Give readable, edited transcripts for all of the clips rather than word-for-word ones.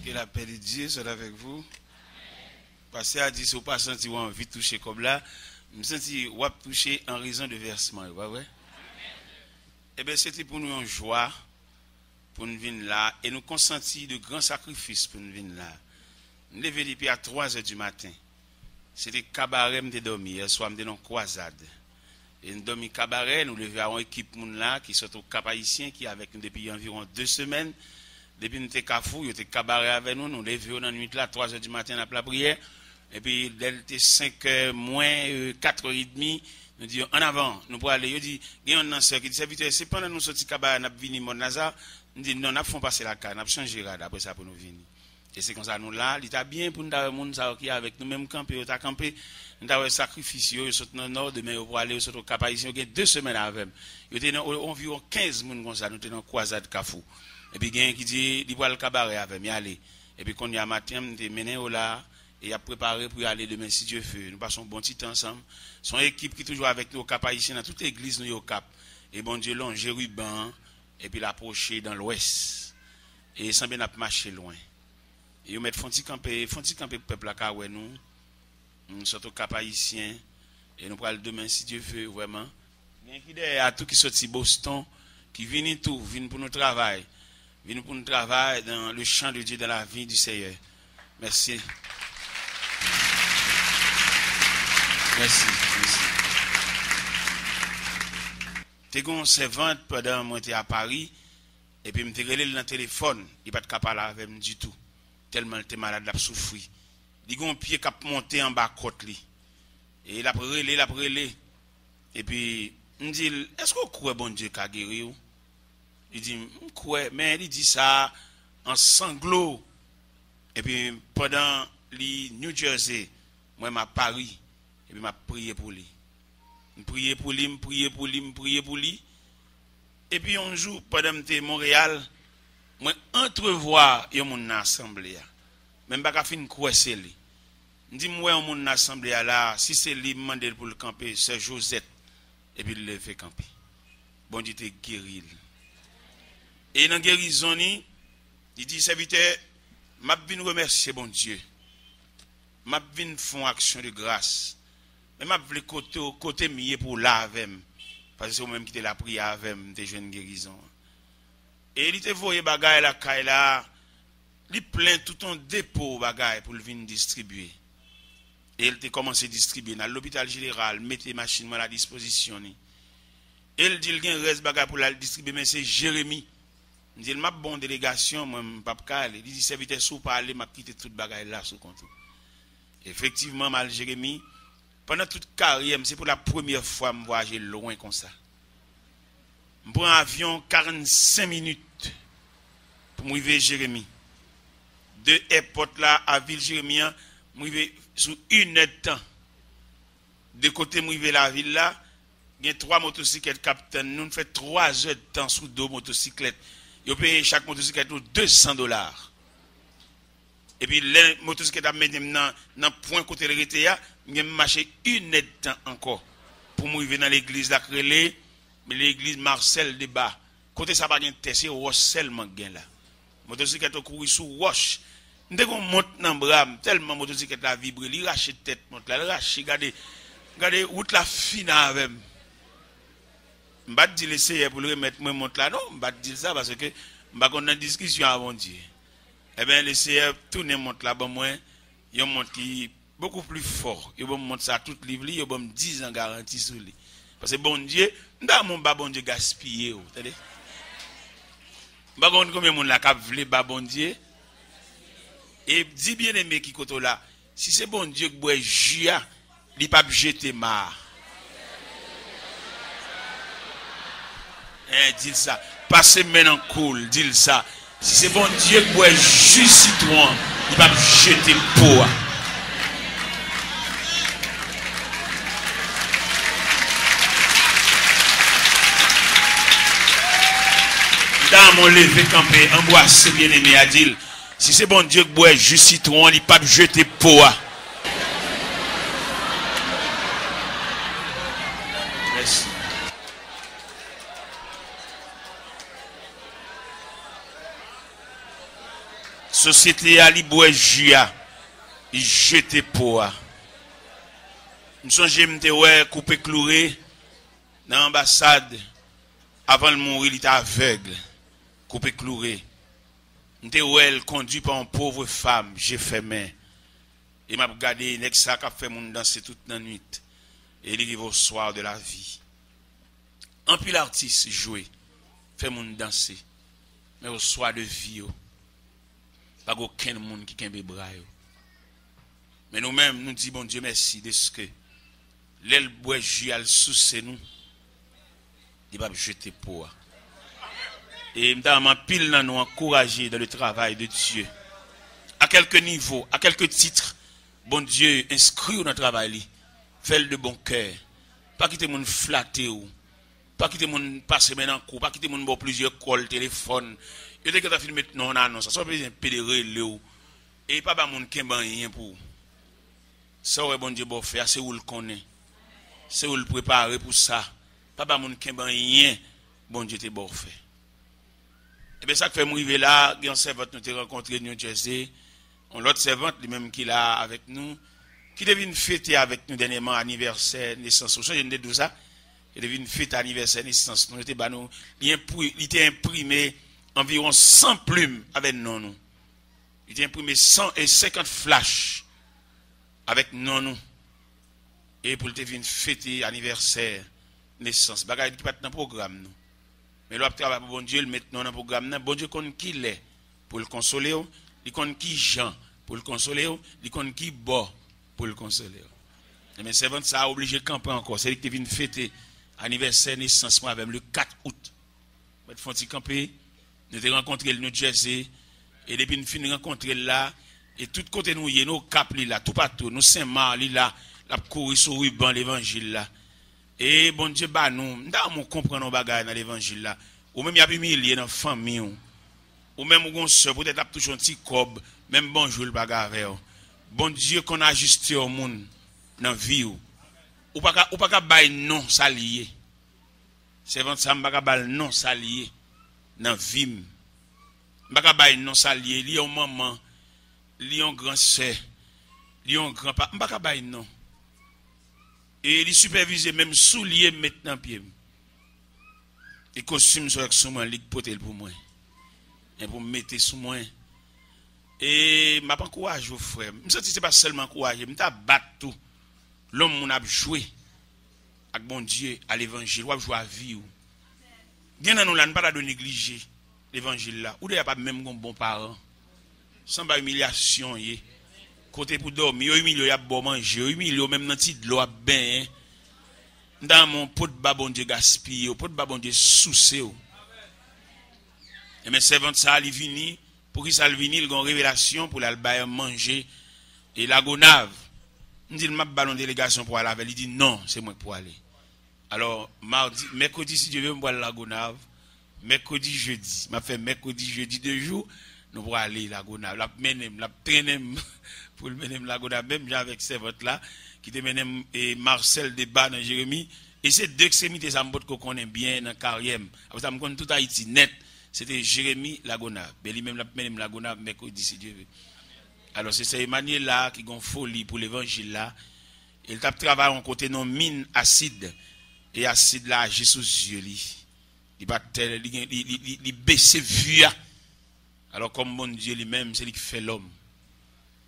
Que la paix de Dieu soit avec vous. Parce à dit, si vous pas senti ou envie de toucher comme là, je me sens ou toucher en raison de versement. Pas vrai? Eh bien, c'était pour nous une joie pour nous venir là et nous consentir de grands sacrifices pour nous venir là. Nous lever depuis à 3h du matin. C'était cabaret, nous dormi. Hier soir, nous étions en croisade. Et nous dormi cabaret, nous lever à une équipe là qui sont au Cap Haïtien qui est avec nous depuis environ 2 semaines. Depuis nous étions Kafou, nous étions cabaret avec nous, nous levions dans la nuit là, 3h du matin après la prière. Et puis, dès 5h moins 4h30, nous disons en avant, nous pourrons aller. Il dit, il y a un ancien qui dit, c'est pendant nous sortis cabaret, nous avons venu mon Nazar. Nous disons, non, nous avons passé la carte, nous avons changé après ça pour nous venir. Et c'est comme ça, nous là, il était bien pour nous avoir monde qui est avec nous, même camper, nous avons campé, nous avons sacrifié, nous sommes dans le nord, demain, pour aller au Cap Haïtien, il y a 2 semaines avec. Il y a environ 15 personnes comme ça, nous étions dans la croisade Kafou. Et puis, il y a un qui dit, il va le cabaret avec, mais allez. Et puis, quand il y a matin, nous avons mené là, et a préparé pour y aller demain, si Dieu veut. Nous passons un bon petit temps ensemble. Son équipe qui est toujours avec nous au Cap Haïtien, dans toute l'église, nous au Cap. Et bon Dieu, longe ruban, et puis l'approcher dans l'ouest. Et sans bien marcher loin. Et nous mettons Fonti camper peuple à Kaoué, nous sommes au Cap Haïtien, et nous parlons demain, si Dieu veut, vraiment. Il y a qui derrière tout qui sorti Boston, qui viennent tout, viennent pour nous travailler. Viennent pour nous travailler dans le champ de Dieu, dans la vie du Seigneur. Merci. Merci. T'es gon servante pendant moi j'étais à Paris et puis me t'ai relé dans le téléphone, il pas de capable avec moi du tout. Tellement il était malade, il a souffert. Il gon pied cap monter en bas côte li. Et il a relé. Et puis me dit est-ce qu'on croit bon Dieu qu'a guéri ou? Il dit croit mais il dit ça en sanglots. Et puis pendant li New Jersey, moi m'a Paris. Et puis m'a prié pour lui. Je prié pour lui. Et puis un jour, pendant que j'étais à Montréal, je entrevois mon assemblée. Même pas fin croiser lui. Je dis moi mon assemblée là, si c'est lui demandé pour le camper, c'est Josette. Et puis il le fait camper. Bon Dieu te guéri. Et dans la guérison, il dit serviteur, m'a vinn remercier bon Dieu. M'a vinn font action de grâce. Mais m'a voulu côté mieux pour là avec parce que c'est moi même qui était la prière avec des jeunes guérisons. Et il était voyé bagaille la caille là, il plein tout un dépôt bagaille pour le venir distribuer. Et il était commencé à distribuer dans l'hôpital général, mettre les machines à la disposition. Et il dit il y a un reste bagaille pour la distribuer mais c'est Jérémie. Il dit m'a bon délégation moi pas il dit serviteur sous parler m'a quitté toute bagaille là sous compte. Effectivement mal Jérémie pendant toute carrière, c'est pour la première fois que je voyage loin comme ça. Je prends un avion 45 minutes pour arriver à Jérémie. De airport là à ville Jérémie, je arrive sous 1 heure de temps. De côté, je arrive à la ville là, il y a 3 motocyclettes capitaine. Nous faisons 3 heures de temps sous 2 motocyclettes. Ils payent chaque motocyclette $200. Et puis les motocyclettes à mettre dans le point côté de l'Eritrea, je marché 1 heure de temps encore pour m'arriver dans l'église la Crélé, mais l'église Marcel de bas. Côté ça pas gain test, c'est roche seulement gain là. Motocyclette courir sous roche. Dès qu'on monte dans bram, tellement motocyclette la vibre, il rache tête monte là, rache regardez route la fine avec. M'pas dire l'essayer pour le remettre moi monte là non, m'pas dire ça parce que m'pas qu'on a discussion avant Dieu. Eh bien, le CF tourne monte là, bon, moi, il monte qui beaucoup plus fort. Il monte ça tout livre, il va me 10 ans garantie sur lui. Parce que bon Dieu, dans mon bon Dieu gaspillé. Vous entendez? Bah, combien de monde là qui voulait bon Dieu? Et dis bien aimé qui côté là, si c'est bon Dieu qui boit juia, il pas jeter marre. Dis ça. Passez maintenant cool, dis ça. Si c'est bon Dieu qui boit jus citron, il va jeter le pot. Dans mon lever campé, embrasse bien aimé à dire. Si c'est bon Dieu qui boit jus citron, il va jeter le pot. Merci. société à Libouéjia, il jette pour. Je songe me couper cloué dans l'ambassade avant de mourir, il était aveugle, coupé cloué. Elle conduit par une pauvre femme, j'ai fait main. Et m'a regardé une ex qui a fait mon danser toute la nuit. Et il arrive au soir de la vie. Un puis l'artiste jouer, fait mon danser. Mais au soir de vie, pas aucun monde qui kembe bras. Mais nous-mêmes, nous disons bon Dieu merci de ce que l'aile bois al sous nous. Il va jeter pour. Et m'dama pile dans nous encourager dans le travail de Dieu. À quelques niveaux, à quelques titres, bon Dieu inscrit dans le travail, fait de bon cœur. Pas quitter mon flatter ou, pas quitter mon passer maintenant coup, pas quitter mon bon plusieurs calls téléphone. Et dès que tu as filmé non annonce, ça peut être pédéré le et pas ba mon kemban rien pour. Ça ouais bon Dieu bon faire, c'est où le connaît. C'est où le préparer pour ça. Pas ba mon kemban rien, bon Dieu te bon fait. Et bien ça que fait m'arriver là, il y a un servant nous t'ai rencontré New Jersey, l'autre servante lui-même qui est là avec nous, qui devait fêter avec nous dernièrement anniversaire naissance. Vous savez, je ne ça, il devait fêter anniversaire naissance. Nous était nous, il était imprimé environ 100 plumes avec nous. Il était imprimé 150 flashs avec nous. Et pour le devait fêter anniversaire naissance. Bagaille qui pas dans le programme nous. Mais là, travail pour bon Dieu, le mettre dans le programme, bon Dieu connaît qui l'est pour le consoler, il connaît qui Jean pour le consoler, il connaît qui Bo pour le consoler. Mais c'est vrai ça a obligé de camper encore. C'est lui qui vient fêter anniversaire naissance avec le 4 août. Il faut camper, nous avons rencontré le New Jersey, et depuis nous finissons rencontrer là, et tout côté nous, nos cap là, tout partout, nous Saint-Marc là, la courir sur ruban l'évangile là. Et bon Dieu, bah nous comprenons nos bagages dans l'évangile là. Ou même il y a humilié dans la famille. Ou même on se peut-être a toujours un petit cob, même bonjour le bagarre. Bon Dieu qu'on a ajusté au monde dans la vie. Ou pas bail non salié. C'est vraiment ça, m'pa bail non salié dans la vie. M'pa bail non salié, li yon maman, li yon grand sœur, li yon grand-papa, m'pa bail non. Et il supervise même souliers maintenant pied. Et costume sur moi, il potel pour moi. Et pour me mettre sous moi. Et m'a pas encouragé frère. Je sens c'est pas seulement encouragé, m'ta battre tout. L'homme mon a joué avec bon Dieu à l'évangile, ou jouer à vie ou. Bien dans nous là, ne pas de négliger l'évangile là. Ou d'ailleurs pas même comme bon parent. Sans pas humiliation yé. Côté pour dormir, humilié y a bon manger, humilié même dans petit de l'eau ben. Dans mon pot de babon Dieu gaspille, pot de babon Dieu soucé. Et mes servantes ça ali vini, pour qui ça vini, il a une révélation pour l'albaï manger et la gonave. Il dit m'a ballon délégation pour aller avec, il dit non, c'est moi pour aller. Alors mardi, mercredi si Dieu veut me boire la gonave, mercredi jeudi, m'a fait mercredi jeudi 2 jours, nous pour aller la gonave, la menem, la traînem pour le menem la gonave même avec servante là qui te menem et Marcel Débat dans Jérémie et c'est deux extrémités ça me qu'on connaît bien dans carrière. Après ça me connaît tout Haïti net. C'était Jérémie Lagonave. Mais lui-même la menem Lagonave mercredi si Dieu veut. Alors c'est Emmanuel là qui gon folie pour l'évangile là. Il tape travail en côté non mine acide et acide là agit sous yeux li. Il pas tel il baisse vue. Alors comme bon Dieu lui-même c'est lui qui fait l'homme.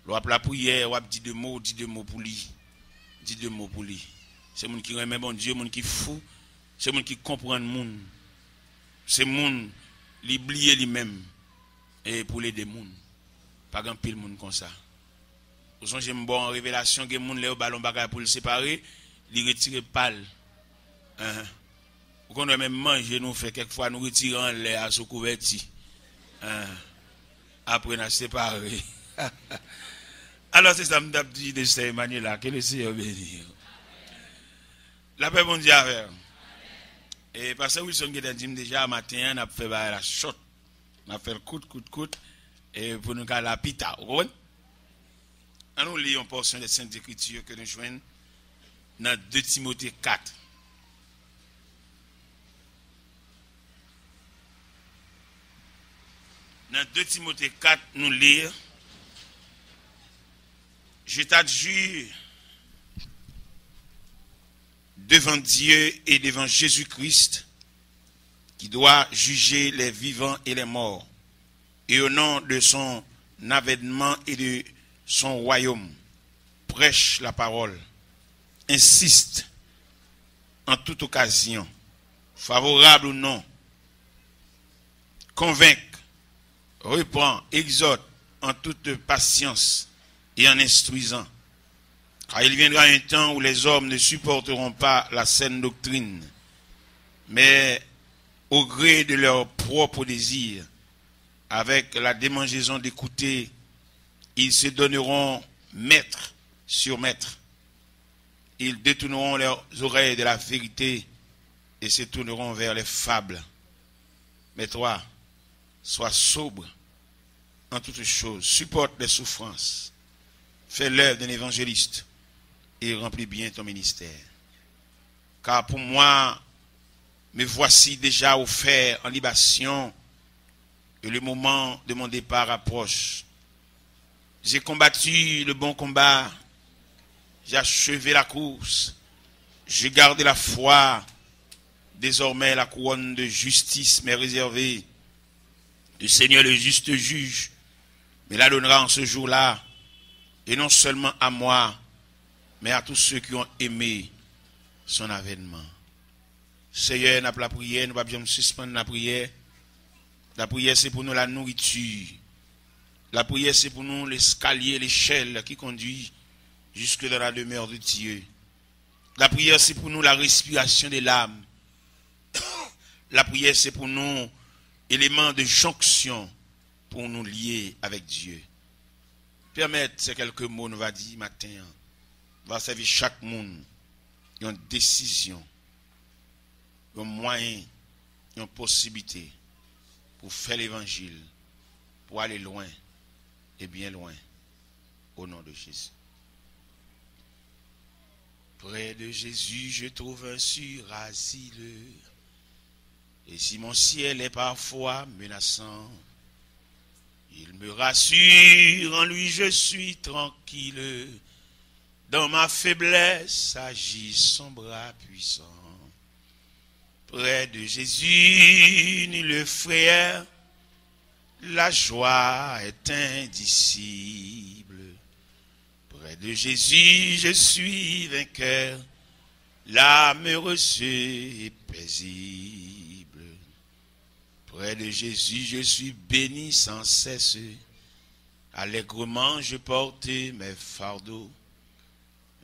L'on la prière, on dit 2 mots pour lui. Dit 2 mots pour lui. C'est moun qui remet bon Dieu, moun qui fou, c'est moun qui comprend moun. C'est moun li oublier lui-même et pour les des moun. Pas grand pile moun comme ça. Ou son j'aime bon en révélation que moun le ballon bagay pour le séparer, li retire pal. Ou qu'on doit même manger nous fait quelquefois nous retirer en l'air à sous couverti. Après nous séparer. Alors c'est ça me dit de cette manière là que le Seigneur bénisse. La paix bon Dieu avec. Et parce que Wilson qui a dit déjà matin on a fait la shot. On a fait le coup et pour nous la pita. Vous comprenez? Nous lisons une portion des Saintes Écritures que nous joignons dans 2 Timothée 4. Dans 2 Timothée 4, nous lire. Je t'adjure devant Dieu et devant Jésus-Christ, qui doit juger les vivants et les morts, et au nom de son avènement et de son royaume, prêche la parole, insiste en toute occasion, favorable ou non, convainc, reprend, exhorte en toute patience et en instruisant. Car il viendra un temps où les hommes ne supporteront pas la saine doctrine, mais au gré de leurs propres désirs, avec la démangeaison d'écouter, ils se donneront maître sur maître. Ils détourneront leurs oreilles de la vérité et se tourneront vers les fables. Mais toi, sois sobre en toutes choses, supporte les souffrances, fais l'œuvre d'un évangéliste et remplis bien ton ministère. Car pour moi, me voici déjà offert en libation et le moment de mon départ approche. J'ai combattu le bon combat, j'ai achevé la course, j'ai gardé la foi. Désormais, la couronne de justice m'est réservée. Le Seigneur, le juste juge, me la donnera en ce jour-là, et non seulement à moi, mais à tous ceux qui ont aimé son avènement. Seigneur, nous avons la prière, nous ne pouvons pas suspendre la prière. La prière, c'est pour nous la nourriture. La prière, c'est pour nous l'escalier, l'échelle qui conduit jusque dans la demeure de Dieu. La prière, c'est pour nous la respiration de l'âme. La prière, c'est pour nous élément de jonction pour nous lier avec Dieu. Permettre ces quelques mots, nous va dire matin, va servir chaque monde, une décision, un moyen, une possibilité pour faire l'évangile, pour aller loin et bien loin, au nom de Jésus. Près de Jésus, je trouve un sûr asile. Et si mon ciel est parfois menaçant, il me rassure, en lui je suis tranquille. Dans ma faiblesse agit son bras puissant. Près de Jésus, ni le frère, la joie est indicible. Près de Jésus, je suis vainqueur, l'âme heureuse et paisible. Près de Jésus, je suis béni sans cesse. Allègrement, je portais mes fardeaux.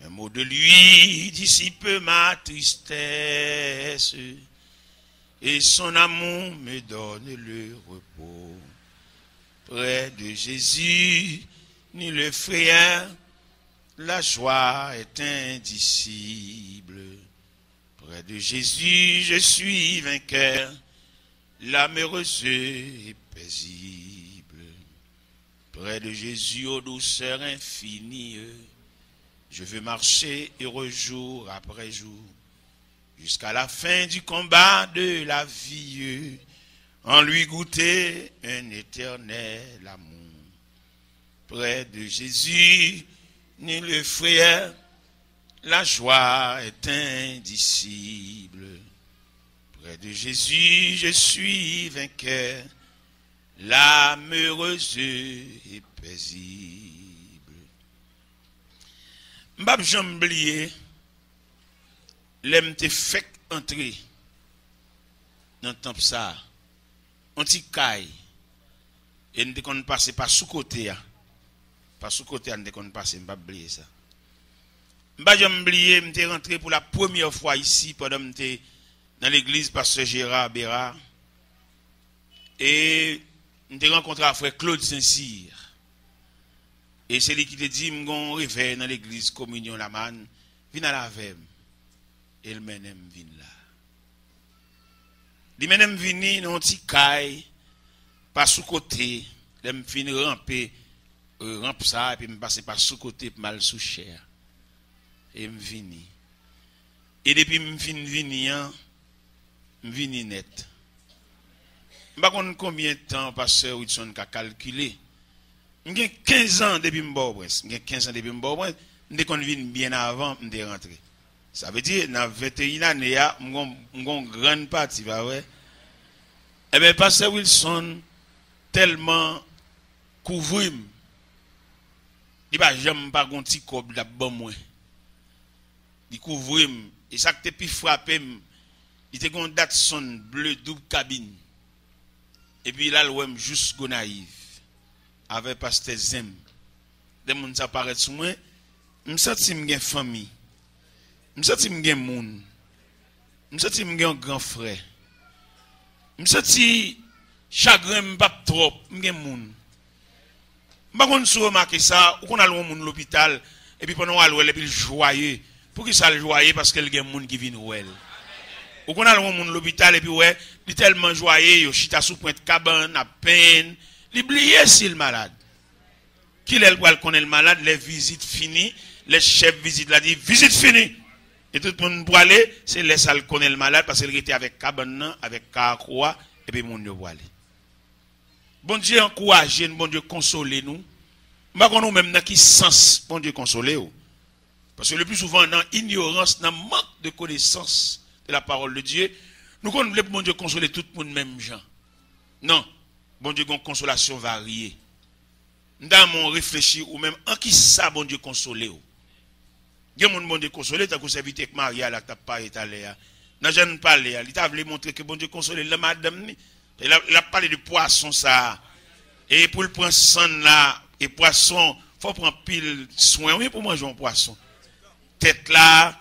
Un mot de lui dissipe ma tristesse. Et son amour me donne le repos. Près de Jésus, ni le frayeur, la joie est indicible. Près de Jésus, je suis vainqueur, l'âme heureuse et paisible. Près de Jésus, aux douceurs infinies, je veux marcher heureux jour après jour, jusqu'à la fin du combat de la vie, en lui goûter un éternel amour. Près de Jésus, ni le frayeur, la joie est indicible. Près de Jésus, je suis vainqueur, l'âme heureuse et paisible. M'bab jamblier, l'aime te fait entrer dans le temple ça, on t'y caille, et nous devons passer par sous côté, par sous côté, nous devons passer, m'bab oublier ça. M'bab jamblier, m'te rentré pour la première fois ici, pendant m'te dans l'église pasteur Gérard Béra, et m'te rencontré à frère Claude Saint-Cyr. Et c'est lui qui te dit, m'gon réveil dans l'église communion la man, vin à la vem. Et le menem vin là. Li menem vini non ti kay, pas sous côté, l'aime fin ramper, rampe ça, et puis me passer par sous côté, mal sous chair. Et me vini. Et depuis me fin vini, me vini net. Je ne sais pas combien de temps pasteur Wilson a calculé. J'ai 15 ans depuis que j'ai 15 ans depuis que je suis bien avant de rentrer. Ça veut dire, dans 21 années, j'ai une grande partie. Eh bien, pasteur Wilson, tellement couvert, il va jamais pas un petit cob là-bas moi. Il couvre et ça que puis frappé, il était une Datsun bleu double cabine. Et puis là, l'ouem juste go naïf avec pasteur Zem. Des gens ça paraît sur moi, me senti me famille. Me senti me monde. Me senti me un grand frère. Me senti chagrin pas trop, me monde. Par contre, si vous remarquez ça, ou qu'on a le monde l'hôpital, et puis pendant qu'on a le joyeux, pour qui ça le joyeux? Parce qu'il y a des gens qui viennent ouel. Ou qu'on a le monde l'hôpital, et puis ouais, il est tellement joyeux, il chita sous pointe cabane, à peine, il oublie s'il est malade. Qui est le connaît le malade, les visites finies, les chefs visitent, la dit, visite finie. Et tout le monde pour aller, c'est les salles connaît le malade, parce qu'il était avec cabane, avec caracroix, et puis monde pour aller. Bon Dieu encourage, bon Dieu console nous. Nous ne nous même dans qui sens bon Dieu consoler. Parce que le plus souvent dans ignorance, dans manque de connaissance de la parole de Dieu, nous voulons bon Dieu consoler tout le monde même gens. Non, bon Dieu a une consolation variée. Dans mon réfléchir ou même en qui ça bon Dieu consoler. Il y a mon bon Dieu consoler, tant que vous avez avec Maria là t'as pas étalé. N'a jamais parlé, il t'a voulu montrer que bon Dieu consoler la madame ni. Il a parlé de poisson ça. Et pour le prendre sang là, et poisson, il faut prendre pile soin oui, pour manger un poisson. Tête là,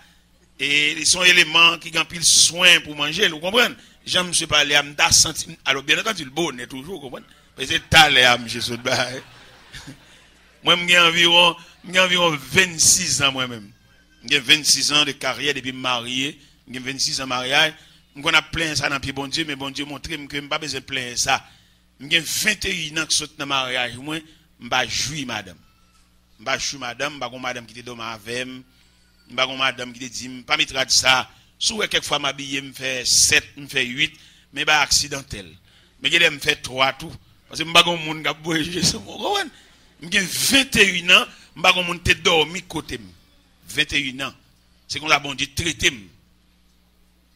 et ils sont éléments qui ont pile soin pour manger, vous comprenez? J'aime me suis parlé à me senti. Alors bien entendu, le bon est toujours, vous comprenez? Parce que c'est talé à monsieur Sodba. Moi, j'ai environ 26 ans moi-même. J'ai 26 ans de carrière depuis marié. J'ai 26 ans de mariage. Je a plein ça dans le bon Dieu, mais bon Dieu montre que je n'ai pas besoin de plein ça. J'ai 21 ans que je suis dans le mariage. Moi, je ne jouis madame. Je ne jouis madame, je ne madame qui te donne avec moi. Je ne madame qui te dit, pas me traiter ça. Souvent, quelquefois, je m'habille, je me fais 7, je me fais 8, mais je accidentel. Mais je me fais 3 tout. Parce que je ne suis pas un monde qui a bougé. J'ai 21 ans, je ne suis pas un monde qui a dormi côté. 21 ans. C'est comme la bon Dieu traité.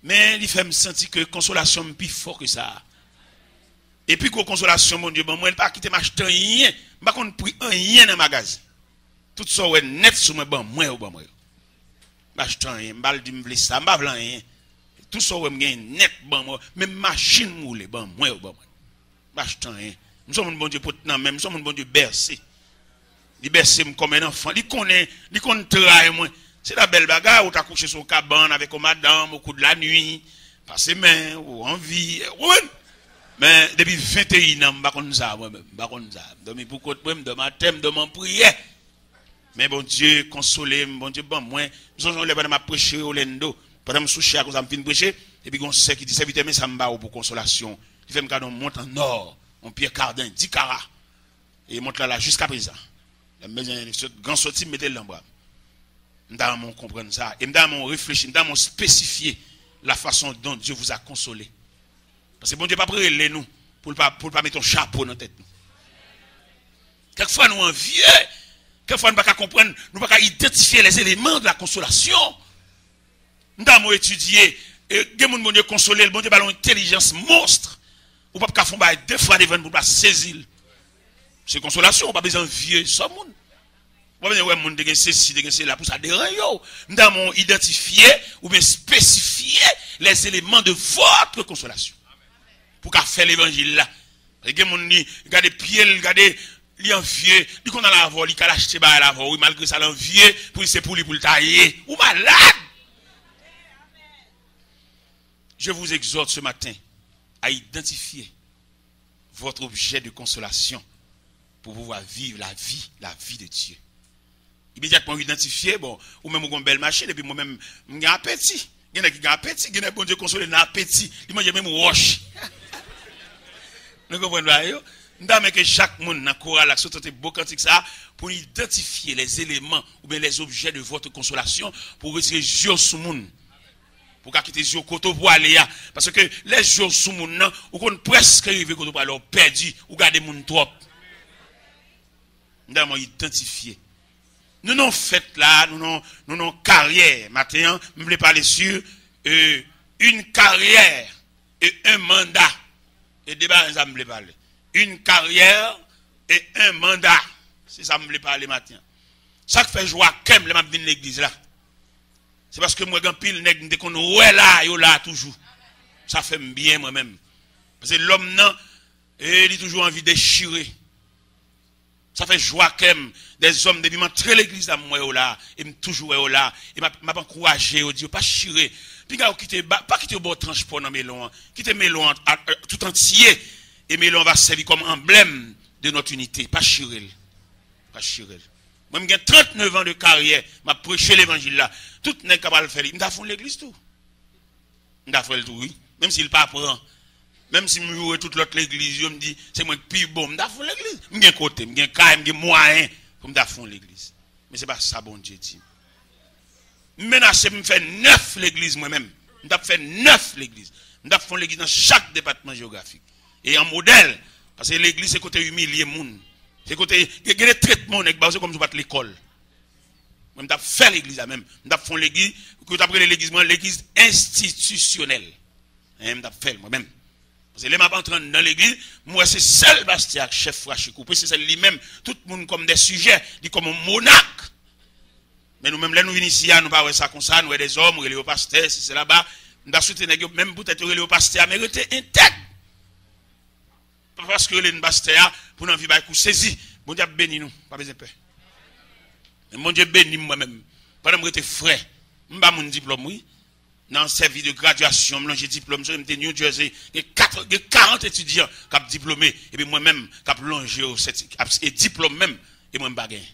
Mais il fait me sentir que consolation est plus fort que ça. Et puis que consolation, mon Dieu, moi, je ne pas quitter m'acheter rien. Je ne pas pris rien dans le magasin. Tout ça est net sur moi, moi ou moi. Je n'achète rien, je ne dis pas ça, je ne rien. Tout ça est net, moi. Même machine moule, moi ou moi. Je n'achète rien. Nous sommes un bon Dieu pour tenir même, nous sommes un bon Dieu bercé. Il bercé comme un enfant. Il connaît travail, moi. C'est la belle bagarre où tu as couché sur le cabane avec une madame au coup de la nuit, passer main ou en vie. Mais depuis 21 ans, je ne sais pas ça. Je ne sais pas ça. Pour que je ma thème de mon prière. Mais bon Dieu, consolé, bon Dieu, bon, moi, je suis allé prêcher au Lendo. Pendant que je suis allé prêcher, et puis on sait qu'il dit, c'est vite, mais ça me bat pour consolation. Il fait me garder, on monte en or, on pierre cardin, 10 carats. Et il monte là jusqu'à présent. Il y a un grand sorti, mettez le bras. Dans mon comprendre ça, et dans mon réfléchir, dans mon spécifier la façon dont Dieu vous a consolé. Parce que bon Dieu pas prêter nous pour pas mettre un chapeau dans la tête. Quelquefois nous envieux, quelquefois nous ne pouvons pas comprendre, nous ne pouvons pas identifier les éléments de la consolation. Nous avons étudié, et bon Dieu consolé, le bon Dieu a une intelligence monstre. Ou pas faire 2 fois devant pour pas saisir. C'est consolation, on pas besoin de vieux, ça monde. Nous avons identifié ou bien spécifié les éléments de votre consolation. Pour qu'à faire l'évangile là. Regardez pied, regardez l'envieux, il qu'on a la voix, il a acheté la voix, malgré ça l'envieux, pour c'est pour lui pour le tailler. Ou malade. Je vous exhorte ce matin à identifier votre objet de consolation pour pouvoir vivre la vie de Dieu. Immédiatement identifié, bon, ou même une belle machine, et puis moi-même, j'ai un appétit. Il y en a qui ont appétit, il y en a bon Dieu consolé, un appétit. Il mange même roche. Vous comprenez pas? Nous avons que chaque monde dans le choral, là, surtout beau cantique ça, pour identifier les éléments ou bien les objets de votre consolation, pour retirer Dieu sur le monde. pour quitter les côté pour aller parce que les jours sous moun ou qu'on presque arrivé côté pour aller perdu ou garder moun trop. Nous avons identifié. Nous avons fait là, nous avons carrière. Maintenant, je voulais parler sur une carrière et un mandat. Et débat, ça me voulait parler. Une carrière et un mandat. C'est ça que je voulais parler maintenant. Ça qui fait joie quand je viens de l'église là. C'est parce que moi, quand pile nèg dès qu'on ouais là, yo là toujours. Ça fait bien moi-même. Parce que l'homme non, il a toujours envie de déchirer. Ça fait joie quand même des hommes depuis m'entrer l'église là moi là et toujours là et m'a encouragé au dire pas chirer. Puis gars quitter pas quitter au bon transport dans Mélon, quitter Mélon tout entier et Mélon va servir comme emblème de notre unité, pas chirer. Pas chirer. Moi j'ai 39 ans de carrière, m'a prêché l'évangile là. Tout n'est capable de faire, m'ta fond l'église tout. M'ta fait le tout oui, même s'il pas prend. Même si je joue toute l'autre l'église, je me dis, c'est moi qui suis bon, je vais l'église. Je suis côté, je suis carré, je suis moyen pour me faire l'église. Mais ce n'est pas ça, bon Dieu dit. Je menace, je fais 9 l'église moi-même. Je fais 9 l'église. Je fais l'église dans chaque département géographique. Et en modèle, parce que l'église, c'est côté humilié, c'est côté, il y a des traitements, c'est comme si vous l'école. Je fais l'église même. Je fais l'église, l'église institutionnelle. Je fais moi-même. Parce que les m'a entrant dans l'église, moi c'est seul Bastia, chef Frachikou. Puis c'est lui-même, tout le monde comme des sujets, dit comme un monarque. Mais nous-mêmes, là nous venons ici, nous ne parlons pas ça comme ça, nous sommes des hommes, nous sommes des pasteurs, si c'est là-bas, nous avons soutenu, même peut-être les pasteurs, mais rester intègre. Parce que les pasteurs, pour nous vivre, saisi, bon Dieu béni nous, pas besoin de peur. Mon Dieu béni moi-même, pendant que j'étais frère, je n'ai pas mon diplôme, oui. Dans le service de graduation, j'ai diplôme, j'ai été New Jersey, il y a 40 étudiants qui ont diplômé, et puis moi-même, qui ont plongé et diplôme même, et moi, je ne suis pas.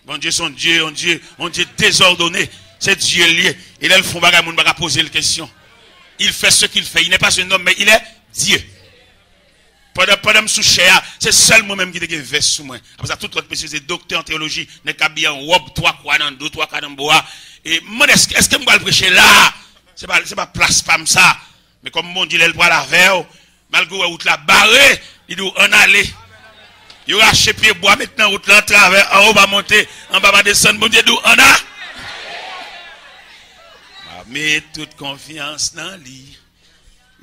Bon Dieu, son Dieu, un Dieu désordonné, c'est Dieu lié. Et là, il faut pas poser la question. Il fait ce qu'il fait, il n'est pas un homme, mais il est Dieu. Pendant sous cher, c'est seul moi-même qui te veste sous moi. Après ça, toute l'autre personne, c'est docteur en théologie, n'est qu'à bien en robe, 3 croix dans 2, 3 croix dans bois. Et moi, est-ce que je vais le prêcher là? C'est pas place pas ça. Mais comme mon Dieu, il va la veille, malgré la route la barrée, il doit en aller. Il va acheter pied bois, maintenant, route là, en travers, en haut, va monter, en bas, va descendre, mon Dieu, d'où en a? Mais toute confiance dans lui.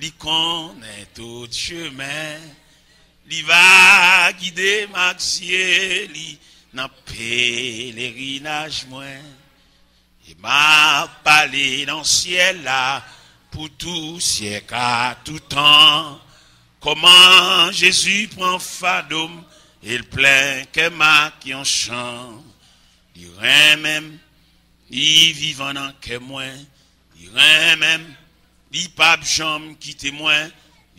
Li connaît tout chemin, li va guider Maxier, li nan pèlerinage moins. Et m'a parlé dans le ciel là, pour tout siècle à tout temps. Comment Jésus prend fadom, et le plein que ma qui en chante. Il même, il vivant dans que moins, il même. Li pas jambe qui témoin,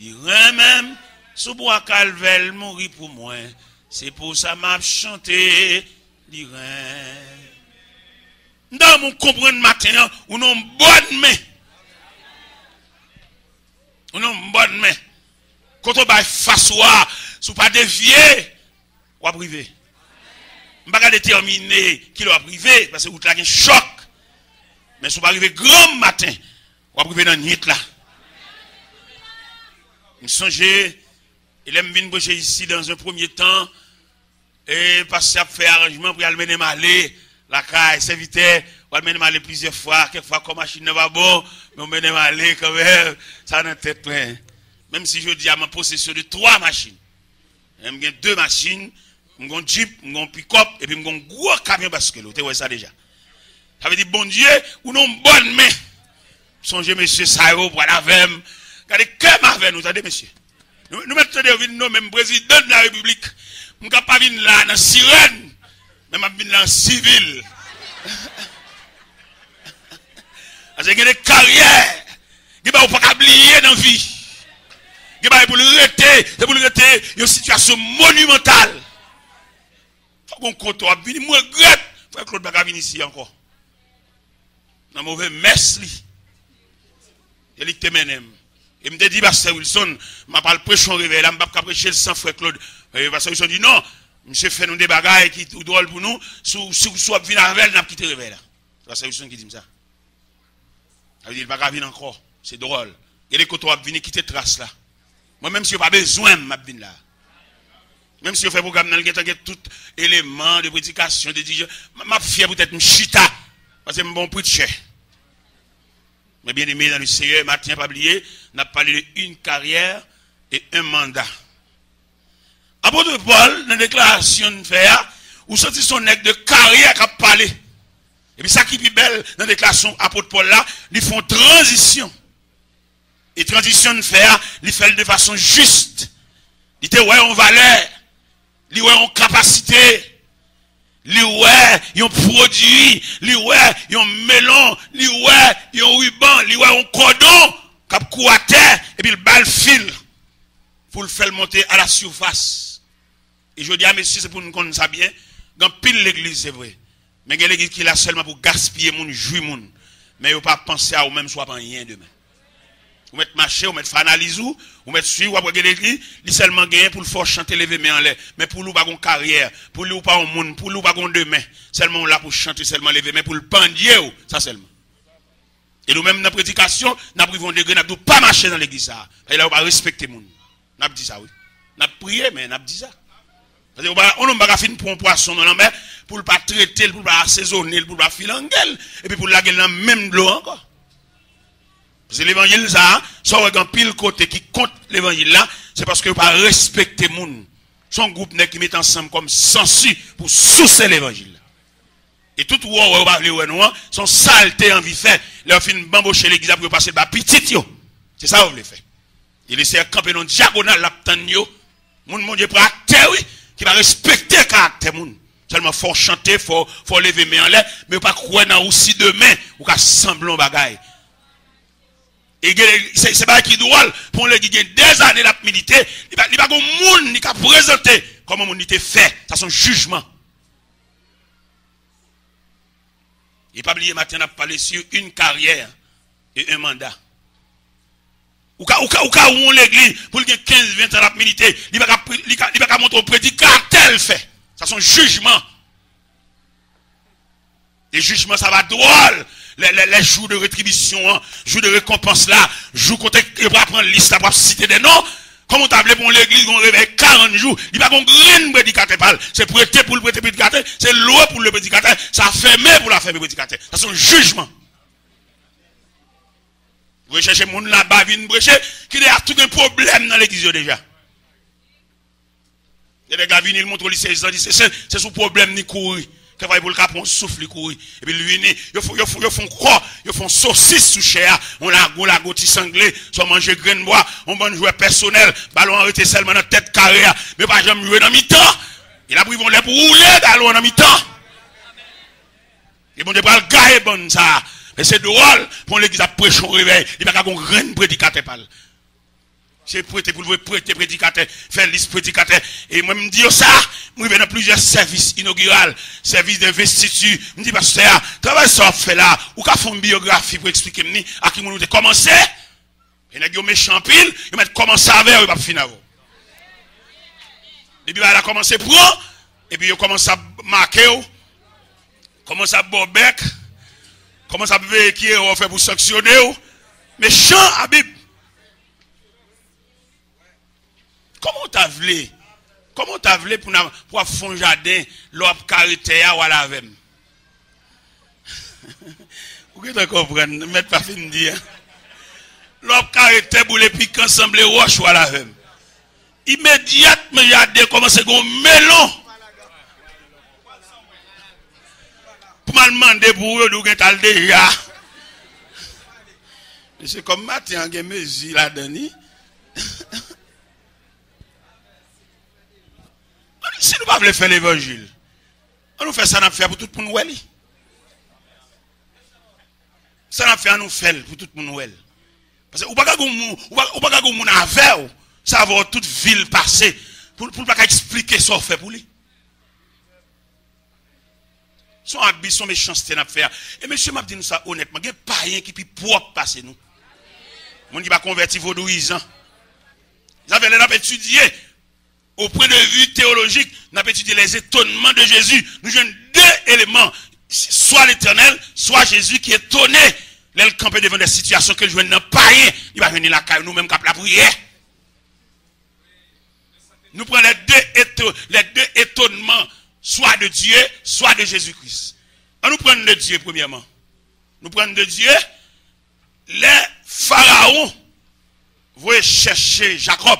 li même sous bois calvel mourir pour moi. C'est pour ça m'a chanté li dans mon comprendre matin ou non bonne main. Ou non bonne main. Quand on va face sous pas dévier ou à privé. On va déterminer qui doit privé parce que vous avez un choc. Mais si vous arrivez grand matin on va priver dans nuit là. Je songe, il aime venir bouger ici dans un premier temps, et parce qu'il a fait arrangement pour aller mener m'aller, la caille, serviteur, on va mener m'aller plusieurs fois, quelquefois comme machine ne va bon, mais on mener m'aller quand même, ça n'a tête plein. Même si je dis à ma possession de 3 machines. J'ai 2 machines, j'ai un Jeep, j'ai un pick-up, et puis j'ai un gros camion bascule. Tu vois ça déjà. Ça veut dire, bon Dieu, ou non bonne main. Songez, monsieur Sayo, pour la vem. Regardez, que ma veine, nous attendez, monsieur. Nous mettons des vignes, même président de la République. Nous ne pouvons pas venir là, dans sirène. Mais je venir là, en civil. Parce qu'il y a des carrières. Il n'y a pas oublier dans la vie. Il n'y a pas pour le reter. Il y a une situation monumentale. Il faut qu'on compte. Moi, je regrette. Il faut que Claude Baga vienne ici encore. Dans mauvais messe. Et il te mène. Et me dit, Pasteur Wilson, je parle prêchon réveil, là, je ne vais pas prêcher le sang, frère Claude. Et Pasteur Wilson dit, non, monsieur fait nous des bagailles qui sont drôles pour nous, soit venir avec elle, n'a quitté réveil là. Pasteur Wilson qui dit ça. Ça veut dire, il ne va pas venir encore. C'est drôle. Et les côtés vont venir quitter trace là. Moi, même si je n'ai pas besoin, je vais venir là. Même si je fais programme dans le guet, tout élément de prédication, de dire, je suis fier peut-être une chita. Parce que je suis un bon preacher. Mais bien aimé dans le Seigneur, Matin, pas oublié, on a parlé d'une carrière et un mandat. Apôtre Paul, dans la déclaration de faire, ou sorti son nec de carrière qui a parlé. Et puis ça qui est belle dans la déclaration apôtre Paul là, ils font transition. Et transition de faire, ils font de façon juste. Ils te ouais en valeur, ils ouais en capacité. Li ouais, yon produit, li ouais, yon melon, li ouais, yon ruban, li ouais, yon cordon, kap kou à terre, et puis le bal fil, pour le faire monter à la surface. Et je dis à messieurs, c'est pour nous connaître ça bien, dans pile l'église, c'est vrai. Mais il y a l'église qui est là seulement pour gaspiller moun, jouir moun. Mais yon pas penser à ou même soit pas rien demain. Vous mettez marché, vous mettez analyse ou mettez suivre, ou après l'église, il seulement gagné pour le faire chanter lever main en l'air. Mais pour nous, pas une carrière, pour nous, pas un monde, pour nous, pas un demain. Seulement là pour chanter, seulement lever main, pour le pendier, ça seulement. Et nous-mêmes, dans la prédication, nous avons des degrés, nous ne pas marcher dans l'église. Et là, on va respecter les gens. Nous avons dit ça, oui. Nous avons prié, mais nous avons dit ça. Parce qu'on n'a pas fini pour un poisson dans la mer, pour ne pas traiter, pour ne pas assaisonner, pour ne pas filer en gueule, et puis pour la gueule dans même de l'eau encore. Parce que l'évangile, ça, soit un pile côté qui compte l'évangile là, c'est parce que vous pas respecter les gens. Son groupe qui met ensemble comme sensu pour soucier l'évangile. Et tout le sont saletés en vie fait. Leur fin bambocher l'église pour passer par petit yo. C'est ça que vous voulez faire. Il essaie de camper dans diagonale la ptan yo. Mon Dieu pour acteur, oui, qui va respecter le caractère moun. Seulement faut chanter, faut lever main en l'air, mais pas croire dans aussi demain ou qu'à semblant bagaille. Et c'est pas qui drôle pour les qui des années de milité, il va pas monde qui a présenté comment on était fait, ça son jugement. Il pas oublier matin on a parlé sur une carrière et un mandat. Ou on l'église pour qu'il 15 20 ans de milité, il va pas montrer au prédicateur fait. Ça son jugement. Les jugements ça va drôle. Les jours de rétribution, jours de récompense là, jours qu'on va prendre liste, va citer des noms. Comme on t'a appelé pour l'église, on réveille 40 jours. Il n'y a pas de grain prédicateur. C'est prêté pour le prêter prédicateur, c'est l'eau pour le prédicateur, ça fermé pour la fermer prédicateur. Ça c'est un jugement. Vous recherchez mon là-bas, vient brécher, qui a tout un problème dans l'église déjà. Et les gars viennent, ils montrent au lycée, ils disent c'est son problème ni courir. Quand vous pour le capon souffle courir et puis lui ils font quoi ils font saucisse sous chair on la goutte sanglée soit manger grain de bois on va jouer personnel ballon arrêté seulement dans tête carrée mais pas jamais jouer dans mi-temps et là ils vont les pour rouler ballon dans mi-temps et bon de pas le gars bon ça mais c'est drôle pour l'église à prêcher au réveil il pas qu'on grain prédicateur parle c'est prêté pour le prêter prédicateur, faire liste prédicateur. Et moi, je me dis ça, je vais dans plusieurs services inauguraux, services d'investiture. Je me dis, pasteur, travail ça fait là, ou qu'à faire une biographie pour expliquer à qui nous avons commencé. Et nous avons méchant pile, ils mettent commencer avec, ils ne pas finir. Et puis, il a commencé pour, et puis, il commence à marquer, commence à bobec, commence à véhiculer, on fait pour sanctionner. Méchant, Habib. Comment t'as voulu pour faire un jardin, l'op carité ou à la vem? Vous pouvez comprendre, mais pas fin de dire. L'op carité pour les piquants semblent roche ou à la vem. Immédiatement, jardin commence à go melon. Pour me demander pour eux, nous avons déjà. C'est comme matin, on a mesure là-dedans. Si nous ne voulons pas faire l'évangile, on nous fait ça, nous fait pour tout le monde. Ça nous fait nous faire pour tout le monde. Parce que ou pas que nous avons, ça va toute ville passer pour ne pas expliquer ce qu'on fait pour lui. Son habit, son méchanceté n'a faire. Et monsieur m'a dit nous ça honnêtement, il n'y a pas rien qui peut propre passer nous. Mon qui va convertir vaudouisant. Ils avaient l'air d'étudier. Au point de vue théologique, nous avons étudié les étonnements de Jésus. Nous avons deux éléments. Soit l'Éternel, soit Jésus qui est étonné L'elle camper devant des situations que je ne n'ai pas rien, il va venir la caille, nous-mêmes cap la prière. Nous prenons les deux étonnements, soit de Dieu, soit de Jésus-Christ. On nous prend de Dieu premièrement. Nous prenons de Dieu, les pharaons vont chercher Jacob.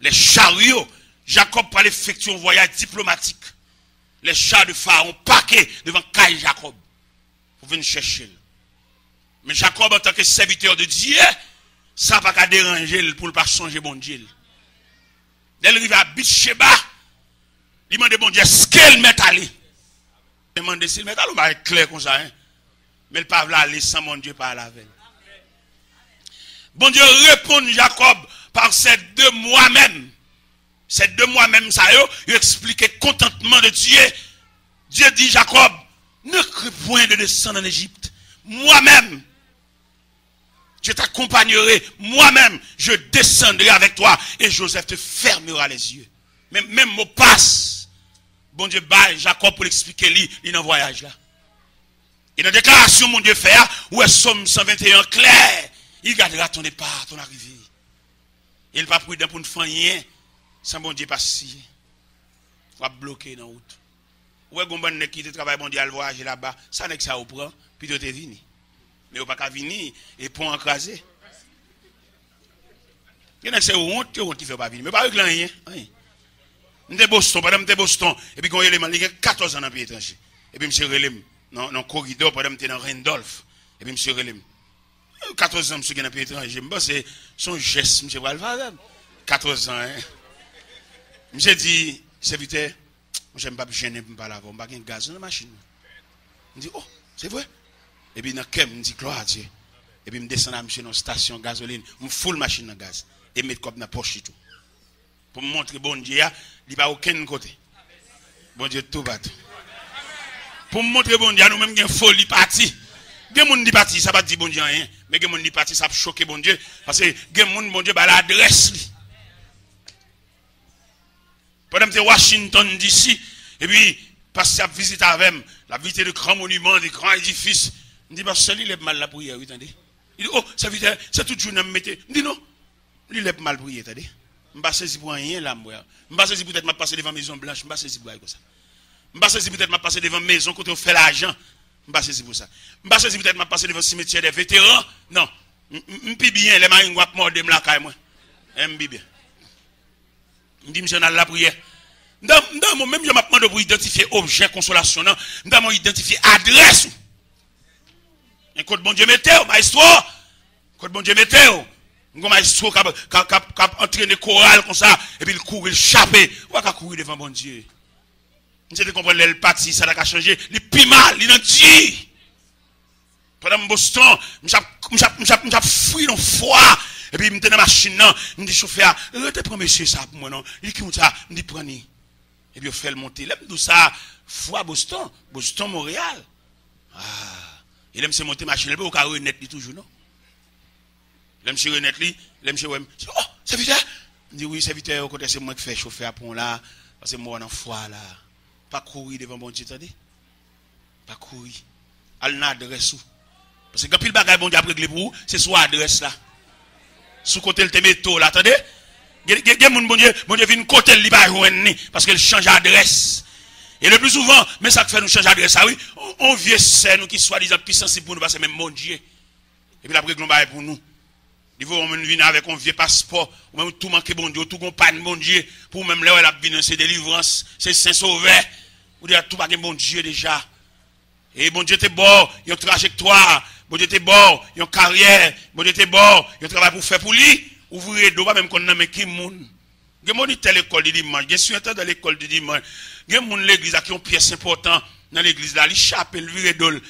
Les chariots, Jacob pour effectuer un voyage diplomatique. Les chars de pharaon paqués devant Caille Jacob. Pour venir chercher. Mais Jacob, en tant que serviteur de Dieu, ça n'a pas déranger pour ne pas changer bon Dieu. Dès qu'il arrive à Bitsheba, il demande bon Dieu, est-ce qu'elle met à lui? Il demande s'il met à lui, c'est clair comme ça. Hein? Mais il ne peut pas aller sans mon Dieu par la veille. Bon Dieu répond Jacob par ces deux moi-même. Ces deux moi-même, ça il explique le contentement de Dieu. Dieu dit Jacob, ne crains point de descendre en Égypte. Moi-même, je t'accompagnerai. Moi-même, je descendrai avec toi. Et Joseph te fermera les yeux. Même mot passe. Bon Dieu baille Jacob pour l'expliquer lui dans le voyage là. Et dans la déclaration, mon Dieu fait, où est Somme 121 clair, il gardera ton départ, ton arrivée. Il n'est pas prudent pour ne faire rien sans bon Dieu passer. Il faut bloquer dans la route. Où est Gomban qui travaille bon Dieu à voyager là-bas, ça n'est que ça au prend, puis tu es venu. Mais vous ne pouvez pas venir et pour encraser. Il y a c'est honte qui ne fait pas venir. Mais pas avec rien. Je suis Boston, pendant que je Boston, et puis quand il y a 14 ans dans le pays étranger. Et puis je suis relève dans le corridor, pendant que je suis dans Randolph. Et puis je suis relève. 14 ans, je suis dans le pays étranger. C'est son geste, je vais le faire. 14 ans. Je dis, serviteur, je ne vais pas me gêner pour parler avant. Je ne vais pas gaz dans la machine. Je dis, oh, c'est vrai. Et puis, dans le je dis, gloire à Dieu. Et puis, je descends dans la station gasoline. Je full machine de gaz. Et je mets comme dans la poche et tout. Pour me montrer bon Dieu, il n'y a pas aucun côté. Bon Dieu, tout va tout. Pour me montrer bon Dieu, nous-mêmes, il y a une folie partie. Il y a des gens qui partent, ça ne va pas dire bon Dieu rien. Mais il y a des gens qui partent, ça va choquer bon Dieu. Parce que il y a des gens, bon Dieu, l'adresse. Pendant que Washington DC, et puis, parce que visite avec la visite de grands monuments, de grands édifices. Je dis, parce que il est mal la prière, oui, attendez. Il dit, oh, ça veut dire, c'est tout jour, je dis, non, il est mal prière, attendez. Je ne sais pas si pour rien, là, je ne sais pas si peut-être je passe devant Maison Blanche, je ne sais pas si pour ça. Je ne sais pas si peut-être je passe devant Maison quand on fait l'argent, je ne sais pas si pour ça. Je ne sais pas si peut-être je passe devant le cimetière des vétérans, non. Je ne bien, les marins vont mordre de la caille, moi. Je ne bien. Je dis, monsieur, on a la prière. Même je m'appelle pour identifier objet consolation, je identifier adresse. Un code bon Dieu mettez, maestro. Code bon Dieu mettez. Un maestro qui a entraîné chorale comme ça, et puis il court, il chape. Ou à courir devant bon Dieu. Vous savez comprendre le parti, ça n'a changé. Il est plus mal, il est Dieu. Pendant que Boston, je fouille dans le foie. Et puis, je me dans la machine, je dis, chauffeur, tu prends monsieur ça pour moi, non? Il dit, comme ça, je dis, prenez. Et puis, je fais le monter. Là, tout ça, foie Boston, Montréal. Ah. Et là, je monter machine, il va renaître toujours, non? Là, je renaître, là, je oh, serviteur. Je dis, oui, serviteur, c'est moi qui fais chauffeur pour là, parce que moi, dans le foie, là. Pas courir devant mon Dieu, attendez. Pas courir. Al n'a adresse où. Parce que quand il bagaille bon Dieu après pour c'est soit adresse là. Sous côté le métaux là, attendez. Bon Dieu vient côté li ba joindre parce qu'il change d'adresse. Et le plus souvent, mais ça fait nous changer d'adresse, oui, on vieux c'est nous qui soi-disant puissance pour nous parce que même mon Dieu. Et puis après global pour nous. Il faut même venir avec un vieux passeport, ou même tout manquer bon Dieu, tout compagne bon Dieu, pour même là où elle a venir c'est délivrance, c'est saint sauveur. Ou dire tout bagage bon Dieu déjà. Et bon Dieu t'es bon, il y a une trajectoire, bon Dieu t'es bon, il y a une carrière, bon Dieu t'es bon, il y a un travail pour faire pour lui. Ouvrir les dos, pas même qu'on n'a qui moun. Il y a des gens l'école du dimanche, je suis dans l'école du dimanche. Il y a des gens l'église qui ont une pièce importante dans l'église là, ils chapent, ils virent d'ol.